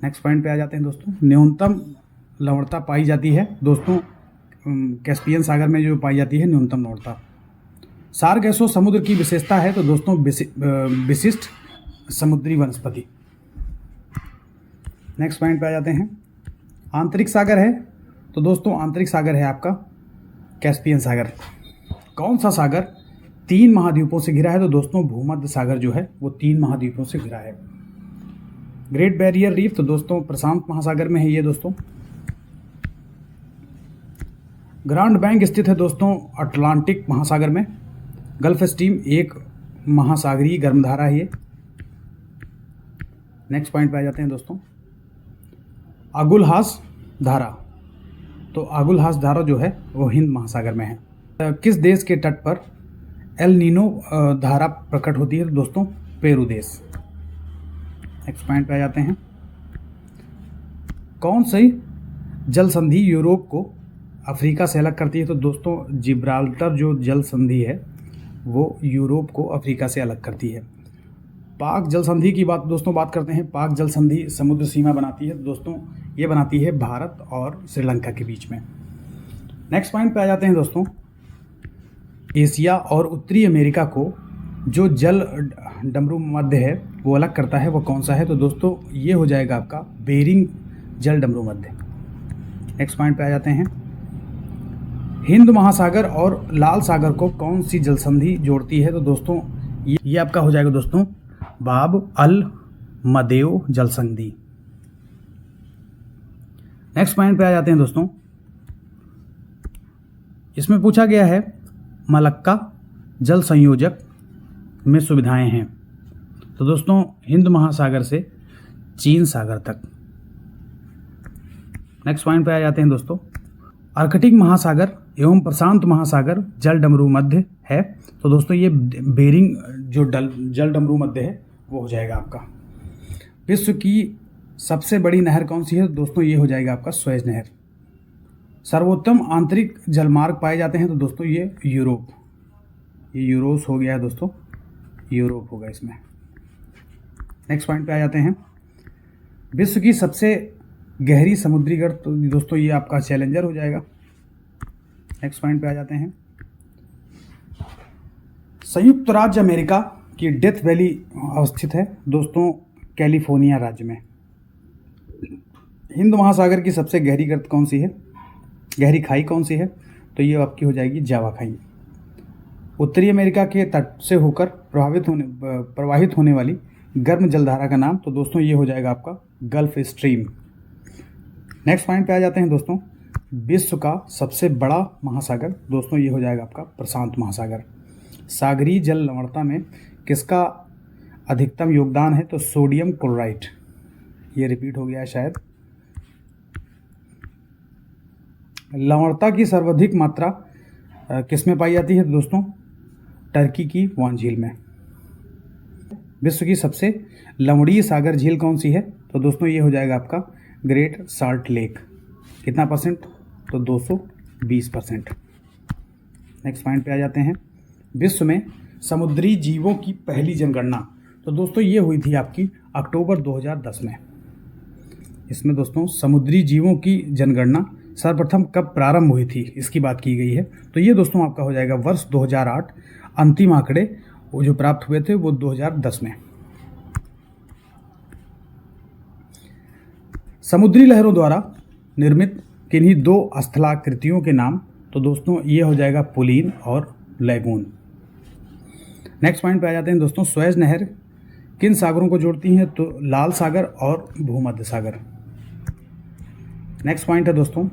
नेक्स्ट पॉइंट पे आ जाते हैं दोस्तों। न्यूनतम लवणता पाई जाती है दोस्तों कैस्पियन सागर में जो पाई जाती है न्यूनतम लवणता। सारगैसो समुद्र की विशेषता है तो दोस्तों विशिष्ट समुद्री वनस्पति। नेक्स्ट पॉइंट पे आ जाते हैं। आंतरिक सागर है तो दोस्तों आंतरिक सागर है आपका कैस्पियन सागर। कौन सा सागर 3 महाद्वीपों से घिरा है? तो दोस्तों भूमध्य सागर जो है वो 3 महाद्वीपों से घिरा है। ग्रेट बैरियर रीफ तो दोस्तों प्रशांत महासागर में है ये दोस्तों। ग्रांड बैंक स्थित है दोस्तों अटलांटिक महासागर में। गल्फ स्ट्रीम एक महासागरीय गर्मधारा है ये। नेक्स्ट पॉइंट पे आ जाते हैं दोस्तों, आगुलहास धारा। तो आगुलहास धारा जो है वो हिंद महासागर में है। किस देश के तट पर एल नीनो धारा प्रकट होती है? तो दोस्तों पेरू देश। नेक्स्ट पॉइंट पे आ जाते हैं, कौन सी जल संधि यूरोप को अफ्रीका से अलग करती है? तो दोस्तों जिब्राल्टर जो जल संधि है वो यूरोप को अफ्रीका से अलग करती है। पाक जल संधि की बात करते हैं। पाक जल संधि समुद्र सीमा बनाती है दोस्तों, ये बनाती है भारत और श्रीलंका के बीच में। नेक्स्ट पॉइंट पे आ जाते हैं दोस्तों, एशिया और उत्तरी अमेरिका को जो जल डमरू मध्य है वो अलग करता है, वो कौन सा है? तो दोस्तों ये हो जाएगा आपका बेरिंग जल डमरू मध्य। नेक्स्ट पॉइंट पे आ जाते हैं, हिंद महासागर और लाल सागर को कौन सी जल संधि जोड़ती है? तो दोस्तों ये आपका हो जाएगा दोस्तों बाब अल मदेव जल संधि। नेक्स्ट पॉइंट पे आ जाते हैं दोस्तों, इसमें पूछा गया है मलक्का जल संयोजक में सुविधाएं हैं। तो दोस्तों हिंद महासागर से चीन सागर तक। नेक्स्ट पॉइंट पे आ जाते हैं दोस्तों, आर्कटिक महासागर एवं प्रशांत महासागर जल डमरू मध्य है। तो दोस्तों ये बेरिंग जो जल डमरू मध्य है वो हो जाएगा आपका। विश्व की सबसे बड़ी नहर कौन सी है? तो दोस्तों ये हो जाएगा आपका स्वेज नहर। सर्वोत्तम आंतरिक जलमार्ग पाए जाते हैं? तो दोस्तों ये यूरोप, ये यूरोस हो गया है दोस्तों, यूरोप होगा इसमें। नेक्स्ट पॉइंट पे आ जाते हैं, विश्व की सबसे गहरी समुद्री गर्त। तो दोस्तों ये आपका चैलेंजर हो जाएगा। नेक्स्ट पॉइंट पे आ जाते हैं, संयुक्त राज्य अमेरिका की डेथ वैली अवस्थित है दोस्तों कैलिफोर्निया राज्य में। हिंद महासागर की सबसे गहरी गर्त कौन सी है, गहरी खाई कौन सी है? तो ये आपकी हो जाएगी जावा खाई। उत्तरी अमेरिका के तट से होकर प्रवाहित होने वाली गर्म जलधारा का नाम? तो दोस्तों ये हो जाएगा आपका गल्फ स्ट्रीम। नेक्स्ट पॉइंट पे आ जाते हैं दोस्तों, विश्व का सबसे बड़ा महासागर? दोस्तों ये हो जाएगा आपका प्रशांत महासागर। सागरीय जल लवणता में किसका अधिकतम योगदान है? तो सोडियम क्लोराइड। ये रिपीट हो गया है शायद। लवणता की सर्वाधिक मात्रा किस में पाई जाती है? दोस्तों टर्की की वान झील में। विश्व की सबसे लवणीय सागर झील कौन सी है? तो दोस्तों ये हो जाएगा आपका ग्रेट साल्ट लेक। कितना परसेंट? तो 220%। नेक्स्ट पॉइंट पे आ जाते हैं, विश्व में समुद्री जीवों की पहली जनगणना? तो दोस्तों ये हुई थी आपकी अक्टूबर 2010 में। इसमें दोस्तों समुद्री जीवों की जनगणना सर्वप्रथम कब प्रारंभ हुई थी इसकी बात की गई है। तो ये दोस्तों आपका हो जाएगा वर्ष 2008। अंतिम आंकड़े वो जो प्राप्त हुए थे वो 2010 में। समुद्री लहरों द्वारा निर्मित किन्हीं दो स्थलाकृतियों के नाम? तो दोस्तों ये हो जाएगा पुलीन और लैगून। नेक्स्ट पॉइंट पे आ जाते हैं दोस्तों, स्वेज नहर किन सागरों को जोड़ती हैं? तो लाल सागर और भूमध्य सागर। नेक्स्ट पॉइंट है दोस्तों,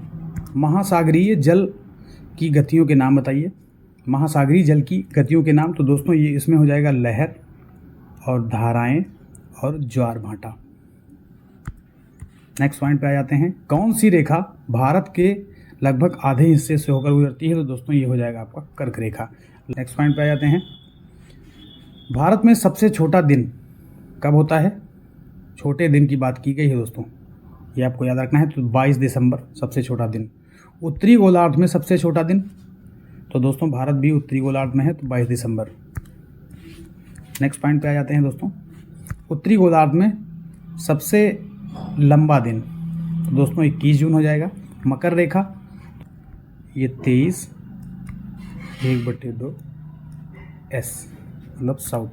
महासागरीय जल की गतियों के नाम बताइए। महासागरीय जल की गतियों के नाम? तो दोस्तों ये इसमें हो जाएगा लहर और धाराएं और ज्वार भाटा। नेक्स्ट पॉइंट पे आ जाते हैं, कौन सी रेखा भारत के लगभग आधे हिस्से से होकर गुजरती है? तो दोस्तों ये हो जाएगा आपका कर्क रेखा। नेक्स्ट पॉइंट पे आ जाते हैं, भारत में सबसे छोटा दिन कब होता है? छोटे दिन की बात की गई है दोस्तों, ये आपको याद रखना है। तो 22 दिसंबर सबसे छोटा दिन। उत्तरी गोलार्ध में सबसे छोटा दिन? तो दोस्तों भारत भी उत्तरी गोलार्ध में है, तो 22 दिसंबर। नेक्स्ट पॉइंट पे आ जाते हैं दोस्तों, उत्तरी गोलार्ध में सबसे लंबा दिन? तो दोस्तों 21 जून हो जाएगा। मकर रेखा? ये 23/1/2 S मतलब साउथ।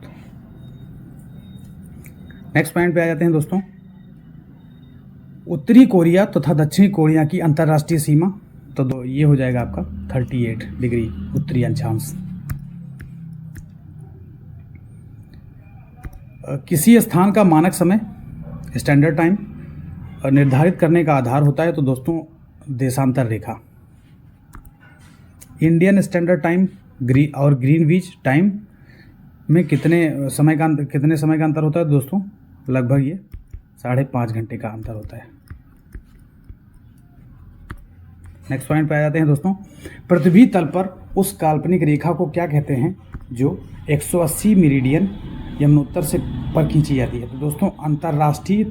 नेक्स्ट पॉइंट पे आ जाते हैं दोस्तों, उत्तरी कोरिया तथा दक्षिणी कोरिया की अंतर्राष्ट्रीय सीमा? तो ये हो जाएगा आपका 38 डिग्री उत्तरी अक्षांश। किसी स्थान का मानक समय स्टैंडर्ड टाइम निर्धारित करने का आधार होता है? तो दोस्तों देशांतर रेखा। इंडियन स्टैंडर्ड टाइम और ग्रीनविच टाइम में कितने समय का अंतर होता है दोस्तों? लगभग ये 5.5 घंटे का अंतर होता है। नेक्स्ट पॉइंट पे आ जाते हैं दोस्तों। पृथ्वी तल पर उस काल्पनिक रेखा को क्या कहते हैं जो 180 मेरिडियन यमुनोत्तर से पर खींची जाती है? तो दोस्तों अंतर्राष्ट्रीय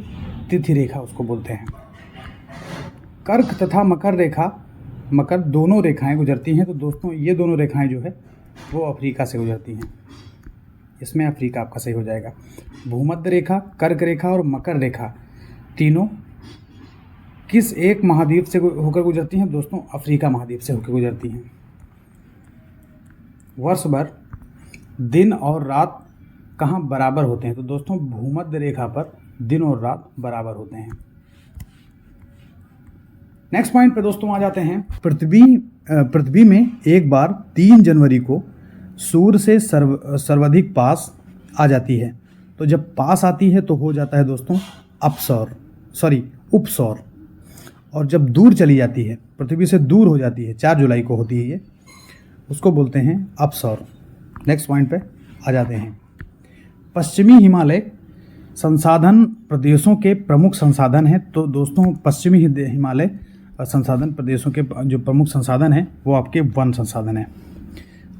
तिथि रेखा उसको बोलते हैं। कर्क तथा मकर दोनों रेखाएं गुजरती हैं। तो दोस्तों ये दोनों रेखाएं जो है वो अफ्रीका से गुजरती हैं। इसमें अफ्रीका आपका सही हो जाएगा। भूमध्य रेखा, कर्क रेखा और मकर रेखा तीनों किस एक महाद्वीप से होकर गुजरती हैं? दोस्तों अफ्रीका महाद्वीप से होकर गुजरती हैं। वर्ष भर दिन और रात कहाँ बराबर होते हैं? तो दोस्तों भूमध्य रेखा पर दिन और रात बराबर होते हैं। नेक्स्ट पॉइंट पे दोस्तों आ जाते हैं। पृथ्वी में एक बार 3 जनवरी को सूर्य से सर्वाधिक पास आ जाती है। तो जब पास आती है तो हो जाता है दोस्तों उपसौर। और जब दूर चली जाती है, पृथ्वी से दूर हो जाती है, 4 जुलाई को होती है ये, उसको बोलते हैं अपसौर। नेक्स्ट पॉइंट पे आ जाते हैं। पश्चिमी हिमालय संसाधन प्रदेशों के प्रमुख संसाधन हैं। तो दोस्तों पश्चिमी हिमालय संसाधन प्रदेशों के जो प्रमुख संसाधन हैं वो आपके वन संसाधन हैं।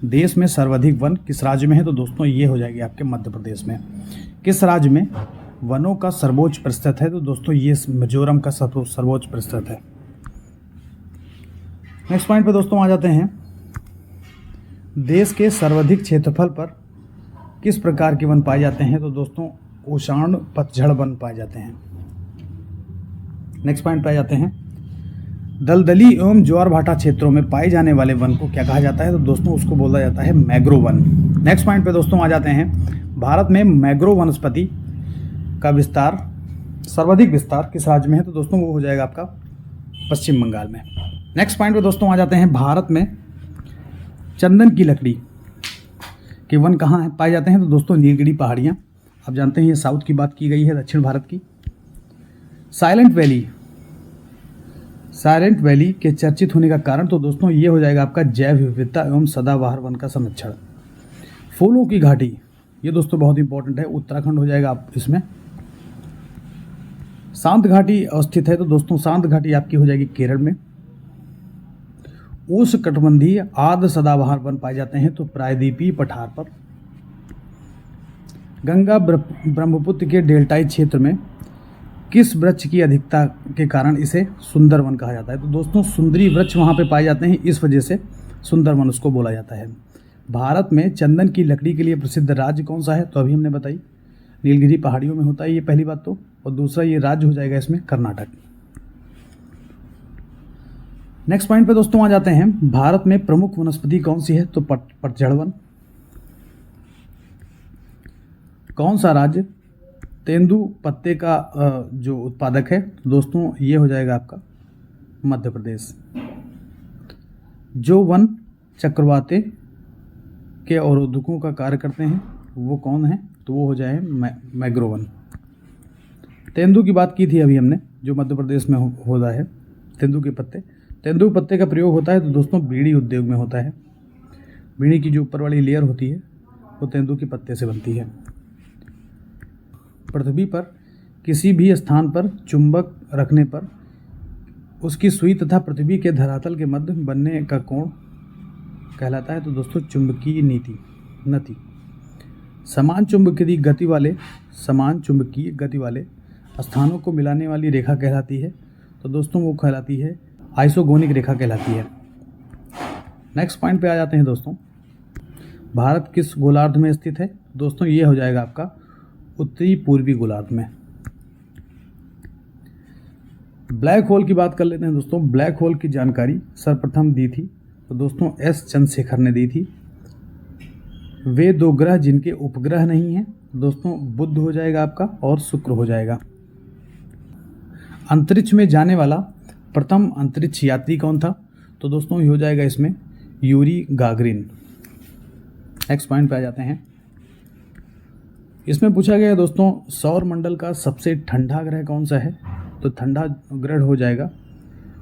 देश में सर्वाधिक वन किस राज्य में है? तो दोस्तों ये हो जाएगी आपके मध्य प्रदेश में। किस राज्य में वनों का सर्वोच्च प्रतिशत है? तो दोस्तों ये मिजोरम का सर्वोच्च प्रतिशत है। नेक्स्ट पॉइंट पे दोस्तों आ जाते हैं। देश के सर्वाधिक क्षेत्रफल पर किस प्रकार के वन पाए जाते हैं? तो दोस्तों उष्ण पतझड़ वन पाए जाते हैं। नेक्स्ट पॉइंट पे आ जाते हैं। दलदली एवं ज्वार भाटा क्षेत्रों में पाए जाने वाले वन को क्या कहा जाता है? तो दोस्तों उसको बोला जाता है मैंग्रोव वन। नेक्स्ट पॉइंट पे दोस्तों आ जाते हैं। भारत में मैंग्रोव वनस्पति का सर्वाधिक विस्तार किस राज्य में है? तो दोस्तों वो हो जाएगा आपका पश्चिम बंगाल में। नेक्स्ट पॉइंट पे दोस्तों आ जाते हैं। भारत में चंदन की लकड़ी के वन कहाँ पाए जाते हैं? तो दोस्तों नीलगिरी पहाड़ियाँ। आप जानते हैं ये साउथ की बात की गई है, दक्षिण भारत की। साइलेंट वैली के चर्चित होने का कारण? तो दोस्तों ये हो जाएगा आपका जैव विविधता एवं सदाबहार वन का संरक्षण। फूलों की घाटी, ये दोस्तों बहुत इंपॉर्टेंट है, उत्तराखंड हो जाएगा आप इसमें। शांत घाटी अवस्थित है। तो दोस्तों शांत घाटी आपकी हो जाएगी केरल में। उष्णकटिबंधीय आर्द्र सदाबहार वन पाए जाते हैं तो प्रायद्वीपीय पठार पर। गंगा ब्रह्मपुत्र के डेल्टाई क्षेत्र में किस वृक्ष की अधिकता के कारण इसे सुंदर वन कहा जाता है? तो दोस्तों सुंदरी वृक्ष वहाँ पे पाए जाते हैं, इस वजह से सुंदर वन उसको बोला जाता है। भारत में चंदन की लकड़ी के लिए प्रसिद्ध राज्य कौन सा है? तो अभी हमने बताई नीलगिरी पहाड़ियों में होता है ये पहली बात तो, और दूसरा ये राज्य हो जाएगा इसमें कर्नाटक। नेक्स्ट पॉइंट पे दोस्तों आ जाते हैं। भारत में प्रमुख वनस्पति कौन सी है? तो पतझड़ वन। कौन सा राज्य तेंदु पत्ते का जो उत्पादक है? तो दोस्तों ये हो जाएगा आपका मध्य प्रदेश। जो वन चक्रवाते के अवरोधकों का कार्य करते हैं वो कौन है? तो वो हो जाए मैंग्रोव वन। तेंदु की बात की थी अभी हमने, जो मध्य प्रदेश में होता है तेंदु के पत्ते। तेंदु पत्ते का प्रयोग होता है तो दोस्तों बीड़ी उद्योग में होता है। बीड़ी की जो ऊपर वाली लेयर होती है वो तेंदु के पत्ते से बनती है। पृथ्वी पर किसी भी स्थान पर चुंबक रखने पर उसकी सुई तथा पृथ्वी के धरातल के मध्य बनने का कोण कहलाता है तो दोस्तों चुंबकीय नति। समान चुंबकीय गति वाले स्थानों को मिलाने वाली रेखा कहलाती है तो दोस्तों वो कहलाती है आइसोगोनिक रेखा कहलाती है। नेक्स्ट पॉइंट पे आ जाते हैं दोस्तों। भारत किस गोलार्ध में स्थित है? दोस्तों ये हो जाएगा आपका उत्तरी पूर्वी गोलार्ध में। ब्लैक होल की बात कर लेते हैं दोस्तों। ब्लैक होल की जानकारी सर्वप्रथम दी थी तो दोस्तों एस चंद्रशेखर ने दी थी। वे 2 ग्रह जिनके उपग्रह नहीं हैं दोस्तों बुध हो जाएगा आपका और शुक्र हो जाएगा। अंतरिक्ष में जाने वाला प्रथम अंतरिक्ष यात्री कौन था? तो दोस्तों ये हो जाएगा इसमें यूरी गागरिन। नेक्स्ट पॉइंट पे आ जाते हैं। इसमें पूछा गया है दोस्तों सौर मंडल का सबसे ठंडा ग्रह कौन सा है? तो ठंडा ग्रह हो जाएगा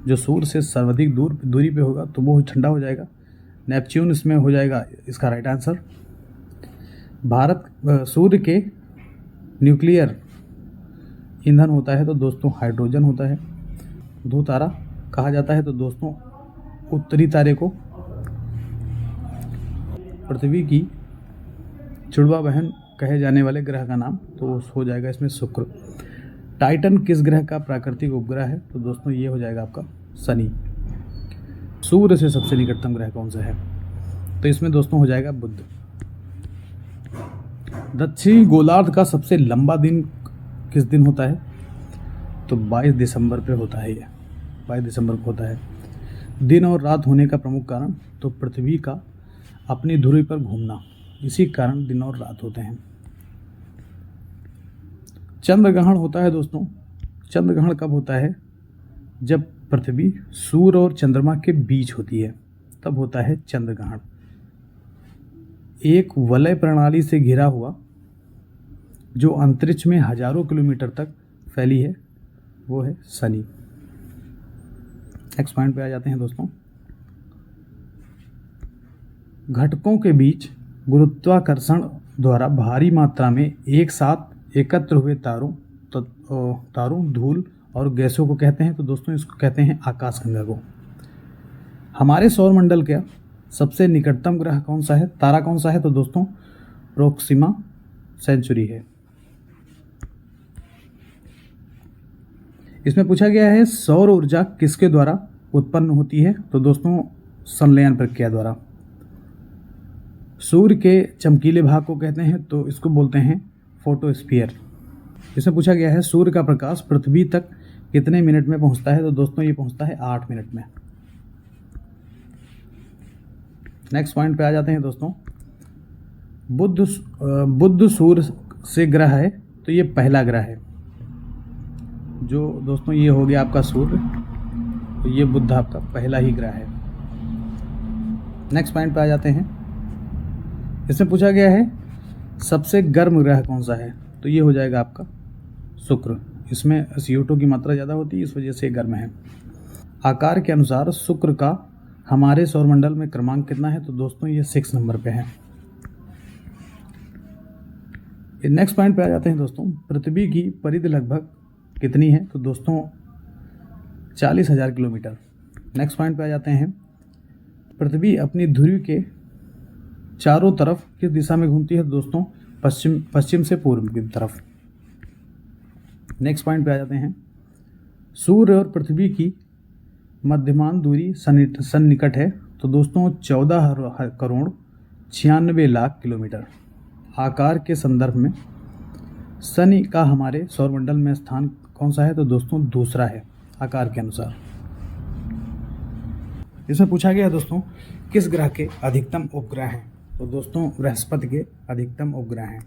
जो सूर्य से सर्वाधिक दूरी पे होगा तो वो ठंडा हो जाएगा। नेपच्यून इसमें हो जाएगा इसका राइट आंसर। भारत सूर्य के न्यूक्लियर ईंधन होता है तो दोस्तों हाइड्रोजन होता है। ध्रुव तारा कहा जाता है तो दोस्तों उत्तरी तारे को। पृथ्वी की जुड़वा बहन कहे जाने वाले ग्रह का नाम तो हो जाएगा इसमें शुक्र। टाइटन किस ग्रह का प्राकृतिक उपग्रह है तो दोस्तों ये हो जाएगा आपका शनि। सूर्य से सबसे निकटतम ग्रह कौन सा है तो इसमें दोस्तों हो जाएगा बुध। दक्षिणी गोलार्ध का सबसे लंबा दिन किस दिन होता है तो 22 दिसंबर पे होता है। ये 22 दिसंबर को होता है। दिन और रात होने का प्रमुख कारण तो पृथ्वी का अपनी धुरी पर घूमना, इसी कारण दिन और रात होते हैं। चंद्र ग्रहण होता है दोस्तों, चंद्र ग्रहण कब होता है जब पृथ्वी सूर्य और चंद्रमा के बीच होती है, तब होता है चंद्र ग्रहण। एक वलय प्रणाली से घिरा हुआ जो अंतरिक्ष में हजारों किलोमीटर तक फैली है वो है शनि। नेक्स्ट पॉइंट पे आ जाते हैं दोस्तों। घटकों के बीच गुरुत्वाकर्षण द्वारा भारी मात्रा में एक साथ एकत्र हुए तारों, धूल और गैसों को कहते हैं तो दोस्तों इसको कहते हैं आकाशगंगा को। हमारे सौरमंडल का सबसे निकटतम ग्रह कौन सा है, तारा कौन सा है तो दोस्तों प्रोक्सिमा सेंचुरी है। इसमें पूछा गया है सौर ऊर्जा किसके द्वारा उत्पन्न होती है तो दोस्तों संलयन प्रक्रिया द्वारा। सूर्य के चमकीले भाग को कहते हैं तो इसको बोलते हैं फोटोस्फीयर। इसमें पूछा गया है सूर्य का प्रकाश पृथ्वी तक कितने मिनट में पहुंचता है तो दोस्तों ये पहुंचता है 8 मिनट में। नेक्स्ट पॉइंट पे आ जाते हैं दोस्तों। बुध सूर्य से ग्रह है तो ये पहला ग्रह है। जो दोस्तों ये हो गया आपका सूर्य, तो ये बुध आपका पहला ही ग्रह है। नेक्स्ट पॉइंट पे आ जाते हैं। इसमें पूछा गया है सबसे गर्म ग्रह कौन सा है तो ये हो जाएगा आपका शुक्र। इसमें CO2 की मात्रा ज़्यादा होती है, इस वजह से गर्म है। आकार के अनुसार शुक्र का हमारे सौरमंडल में क्रमांक कितना है तो दोस्तों ये 6 नंबर पे है। नेक्स्ट पॉइंट पे आ जाते हैं दोस्तों। पृथ्वी की परिधि लगभग कितनी है तो दोस्तों 40,000 किलोमीटर। नेक्स्ट पॉइंट पे आ जाते हैं। पृथ्वी अपनी ध्रुव के चारों तरफ किस दिशा में घूमती है दोस्तों पश्चिम से पूर्व की तरफ। नेक्स्ट पॉइंट पे आ जाते हैं। सूर्य और पृथ्वी की मध्यमान दूरी सन्निकट है तो दोस्तों 14 करोड़ 96 लाख किलोमीटर। आकार के संदर्भ में शनि का हमारे सौरमंडल में स्थान कौन सा है तो दोस्तों दूसरा है आकार के अनुसार। इसमें पूछा गया दोस्तों किस ग्रह के अधिकतम उपग्रह हैं तो दोस्तों बृहस्पति के अधिकतम उपग्रह हैं।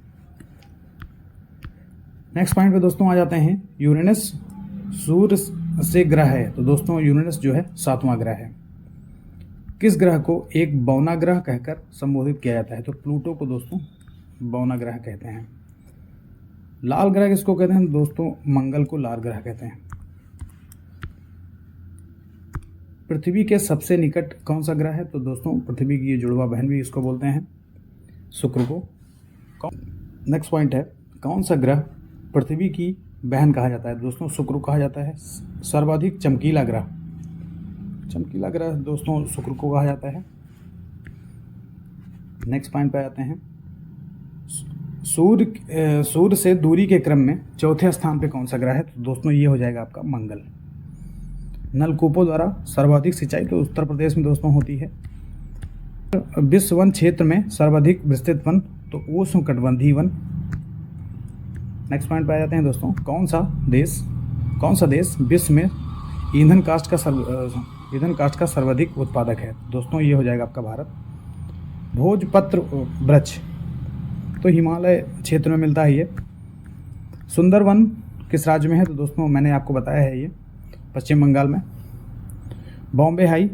नेक्स्ट पॉइंट पे दोस्तों आ जाते हैं। यूरेनस सूर्य से ग्रह है तो दोस्तों यूरेनस जो है 7वां ग्रह है। किस ग्रह को एक बौना ग्रह कहकर संबोधित किया जाता है तो प्लूटो को दोस्तों बौना ग्रह कहते हैं। लाल ग्रह किसको कहते हैं दोस्तों मंगल को लाल ग्रह कहते हैं। पृथ्वी के सबसे निकट कौन सा ग्रह है तो दोस्तों पृथ्वी की जुड़वा बहन भी इसको बोलते हैं शुक्र को। नेक्स्ट पॉइंट है कौन सा ग्रह पृथ्वी की बहन कहा जाता है दोस्तों शुक्र कहा जाता है। सर्वाधिक चमकीला ग्रह दोस्तों शुक्र को कहा जाता है। नेक्स्ट पॉइंट पे आ जाते हैं। सूर्य से दूरी के क्रम में चौथे स्थान पे कौन सा ग्रह है तो दोस्तों ये हो जाएगा आपका मंगल। नलकूपों द्वारा सर्वाधिक सिंचाई तो उत्तर प्रदेश में दोस्तों होती है। विश्व वन क्षेत्र में सर्वाधिक विस्तृत वन तो उष्णकटिबंधीय वन। नेक्स्ट पॉइंट पे आ जाते हैं दोस्तों। कौन सा देश विश्व में ईंधन काष्ठ का सर्वाधिक उत्पादक है दोस्तों ये हो जाएगा आपका भारत। भोजपत्र वृक्ष तो हिमालय क्षेत्र में मिलता है ये। सुंदरवन किस राज्य में है तो दोस्तों मैंने आपको बताया है ये पश्चिम बंगाल में। बॉम्बे हाई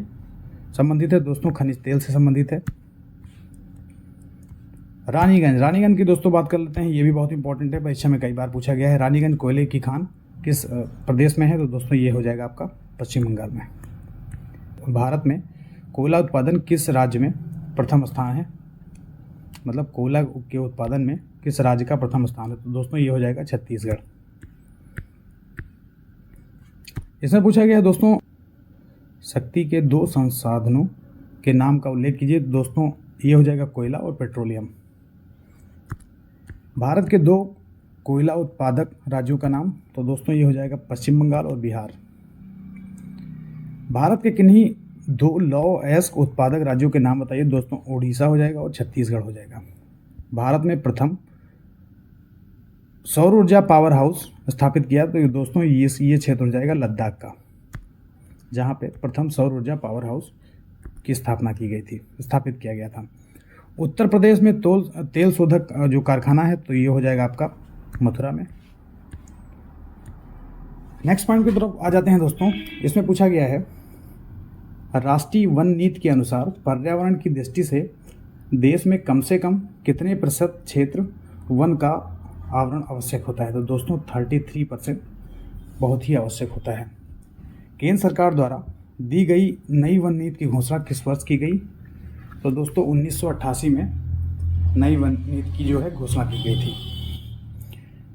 संबंधित है दोस्तों खनिज तेल से संबंधित है। रानीगंज की दोस्तों बात कर लेते हैं, ये भी बहुत इंपॉर्टेंट है, परीक्षा में कई बार पूछा गया है। रानीगंज कोयले की खान किस प्रदेश में है तो दोस्तों ये हो जाएगा आपका पश्चिम बंगाल में। भारत में कोयला उत्पादन किस राज्य में प्रथम स्थान है, मतलब कोयला के उत्पादन में किस राज्य का प्रथम स्थान है तो दोस्तों ये हो जाएगा छत्तीसगढ़। इसमें पूछा गया है दोस्तों, शक्ति के दो संसाधनों के नाम का उल्लेख कीजिए। दोस्तों ये हो जाएगा कोयला और पेट्रोलियम। भारत के दो कोयला उत्पादक राज्यों का नाम, तो दोस्तों ये हो जाएगा पश्चिम बंगाल और बिहार। भारत के किन्हीं दो लौह अयस्क उत्पादक राज्यों के नाम बताइए। दोस्तों उड़ीसा हो जाएगा और छत्तीसगढ़ हो जाएगा। भारत में प्रथम सौर ऊर्जा पावर हाउस स्थापित किया, तो ये दोस्तों ये क्षेत्र हो जाएगा लद्दाख का, जहाँ पे प्रथम सौर ऊर्जा पावर हाउस की स्थापना की गई थी, स्थापित किया गया था। उत्तर प्रदेश में तेल शोधक जो कारखाना है, तो ये हो जाएगा आपका मथुरा में। नेक्स्ट पॉइंट की तरफ आ जाते हैं दोस्तों। इसमें पूछा गया है, राष्ट्रीय वन नीति के अनुसार पर्यावरण की दृष्टि से देश में कम से कम कितने प्रतिशत क्षेत्र वन का आवरण आवश्यक होता है। तो दोस्तों 33% बहुत ही आवश्यक होता है। केंद्र सरकार द्वारा दी गई नई वन नीति की घोषणा किस वर्ष की गई। तो दोस्तों 1988 में नई वन नीति की जो है घोषणा की गई थी।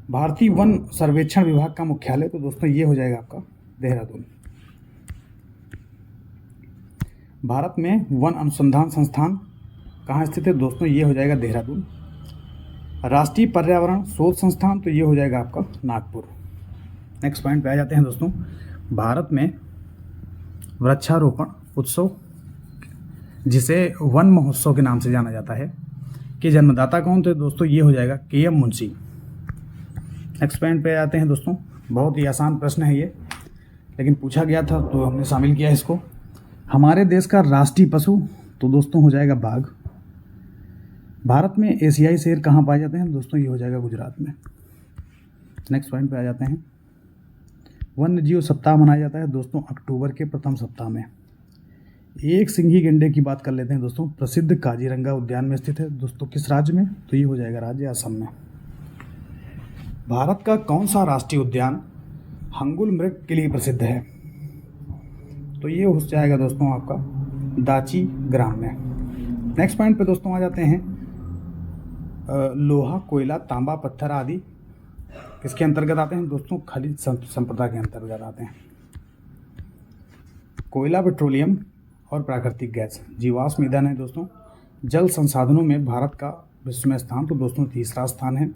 भारतीय वन सर्वेक्षण विभाग का मुख्यालय, तो दोस्तों ये हो जाएगा आपका देहरादून। भारत में वन अनुसंधान संस्थान कहाँ स्थित है। दोस्तों ये हो जाएगा देहरादून। राष्ट्रीय पर्यावरण शोध संस्थान, तो ये हो जाएगा आपका नागपुर। नेक्स्ट पॉइंट पे आ जाते हैं दोस्तों। भारत में वृक्षारोपण उत्सव, जिसे वन महोत्सव के नाम से जाना जाता है, के जन्मदाता कौन थे। दोस्तों ये हो जाएगा के.एम. मुंशी। नेक्स्ट पॉइंट पे आते हैं दोस्तों। बहुत ही आसान प्रश्न है ये, लेकिन पूछा गया था तो हमने शामिल किया इसको। हमारे देश का राष्ट्रीय पशु, तो दोस्तों हो जाएगा बाघ। भारत में एशियाई शेर कहाँ पाए जाते हैं। दोस्तों ये हो जाएगा गुजरात में। नेक्स्ट पॉइंट पे आ जाते हैं। वन्य जीव सप्ताह मनाया जाता है दोस्तों अक्टूबर के प्रथम सप्ताह में। एक सिंघी गैंडे की बात कर लेते हैं दोस्तों। प्रसिद्ध काजीरंगा उद्यान में स्थित है दोस्तों किस राज्य में। तो ये हो जाएगा राज्य असम में। भारत का कौन सा राष्ट्रीय उद्यान हंगुल मृग के लिए प्रसिद्ध है। तो ये हो जाएगा दोस्तों आपका दाची ग्राम में। नेक्स्ट पॉइंट पे दोस्तों आ जाते हैं। लोहा, कोयला, तांबा, पत्थर आदि किसके अंतर्गत आते हैं। दोस्तों खनिज संपदा के अंतर्गत आते हैं। कोयला, पेट्रोलियम और प्राकृतिक गैस जीवाश्म ईंधन है दोस्तों। जल संसाधनों में भारत का विश्व में स्थान, तो दोस्तों तीसरा स्थान है।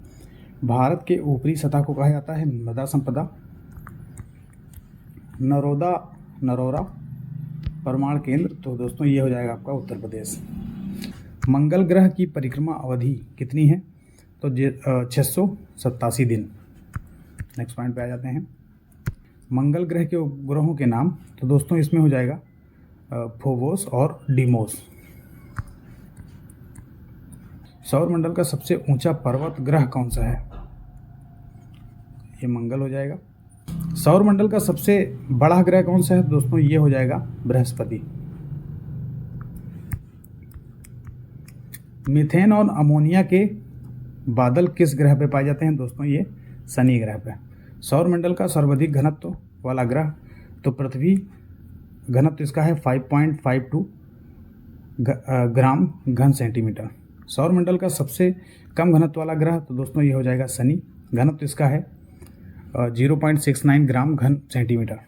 भारत के ऊपरी सतह को कहा जाता है मृदा संपदा। नरोरा परमाणु केंद्र, तो दोस्तों ये हो जाएगा आपका उत्तर प्रदेश। मंगल ग्रह की परिक्रमा अवधि कितनी है। तो 687 दिन। नेक्स्ट पॉइंट पे आ जाते हैं। मंगल ग्रह के उपग्रहों के नाम, तो दोस्तों इसमें हो जाएगा फोबोस और डीमोस। सौरमंडल का सबसे ऊंचा पर्वत ग्रह कौन सा है। ये मंगल हो जाएगा। सौरमंडल का सबसे बड़ा ग्रह कौन सा है। दोस्तों ये हो जाएगा बृहस्पति। मीथेन और अमोनिया के बादल किस ग्रह पे पाए जाते हैं। दोस्तों ये शनि ग्रह पे। सौरमंडल का सर्वाधिक घनत्व वाला ग्रह, तो पृथ्वी घनत्व इसका है 5.52 ग्राम घन सेंटीमीटर। सौरमंडल का सबसे कम घनत्व वाला ग्रह, तो दोस्तों ये हो जाएगा शनि। घनत्व इसका है 0.69 ग्राम घन सेंटीमीटर।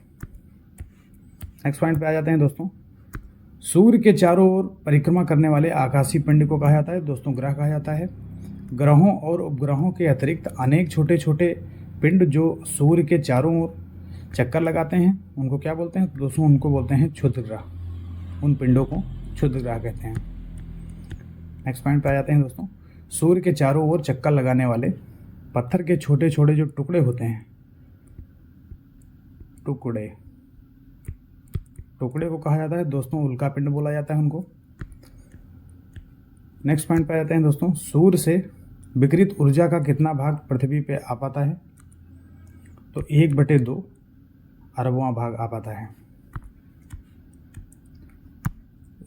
नेक्स्ट पॉइंट पे आ जाते हैं दोस्तों। सूर्य के चारों ओर परिक्रमा करने वाले आकाशीय पिंड को कहा जाता है। दोस्तों ग्रह कहा जाता है। ग्रहों और उपग्रहों के अतिरिक्त अनेक छोटे छोटे पिंड जो सूर्य के चारों ओर चक्कर लगाते हैं, उनको क्या बोलते हैं। दोस्तों उनको बोलते हैं क्षुद्र ग्रह। उन पिंडों को क्षुद्र ग्रह कहते हैं। नेक्स्ट पॉइंट पे आ जाते हैं दोस्तों। सूर्य के चारों ओर चक्कर लगाने वाले पत्थर के छोटे छोटे जो टुकड़े होते हैं, टुकड़े को कहा जाता है दोस्तों उल्का पिंड बोला जाता है उनको। नेक्स्ट पॉइंट पे आ जाते हैं दोस्तों। सूर्य से विकिरित ऊर्जा का कितना भाग पृथ्वी पे आ पाता है। तो 1/2 अरबवां भाग आ पाता है।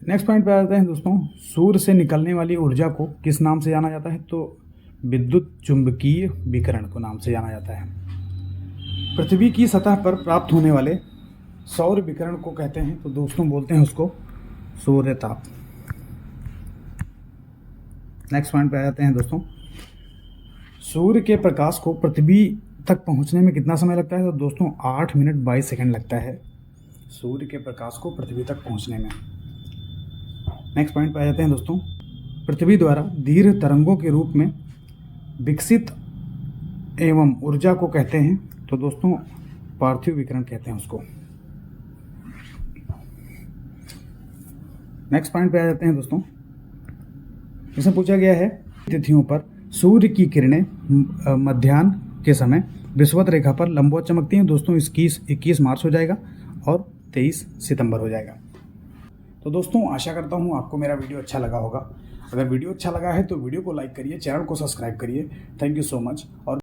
नेक्स्ट पॉइंट पे आ जाते हैं दोस्तों। सूर्य से निकलने वाली ऊर्जा को किस नाम से जाना जाता है। तो विद्युत चुंबकीय विकिरण को नाम से जाना जाता है। पृथ्वी की सतह पर प्राप्त होने वाले सौर विकिरण को कहते हैं, तो दोस्तों बोलते हैं उसको सूर्य ताप। नेक्स्ट पॉइंट पे आ जाते हैं दोस्तों। सूर्य के प्रकाश को पृथ्वी तक पहुंचने में कितना समय लगता है? तो दोस्तों 8 मिनट 22 सेकंड लगता है सूर्य के प्रकाश को पृथ्वी तक पहुंचने में। नेक्स्ट पॉइंट पे आ जाते हैं दोस्तों। पृथ्वी द्वारा दीर्घ तरंगों के रूप में विकसित एवं ऊर्जा को कहते हैं, तो दोस्तों पार्थिव विकिरण कहते हैं उसको। नेक्स्ट पॉइंट पे आ जाते हैं दोस्तों। इसमें पूछा गया है तिथियों पर सूर्य की किरणें मध्याह्न के समय विषुवत रेखा पर लंबवत चमकती हैं। दोस्तों 21 मार्च हो जाएगा और 23 सितंबर हो जाएगा। तो दोस्तों आशा करता हूँ आपको मेरा वीडियो अच्छा लगा होगा। अगर वीडियो अच्छा लगा है तो वीडियो को लाइक करिए, चैनल को सब्सक्राइब करिए। Thank you so much. और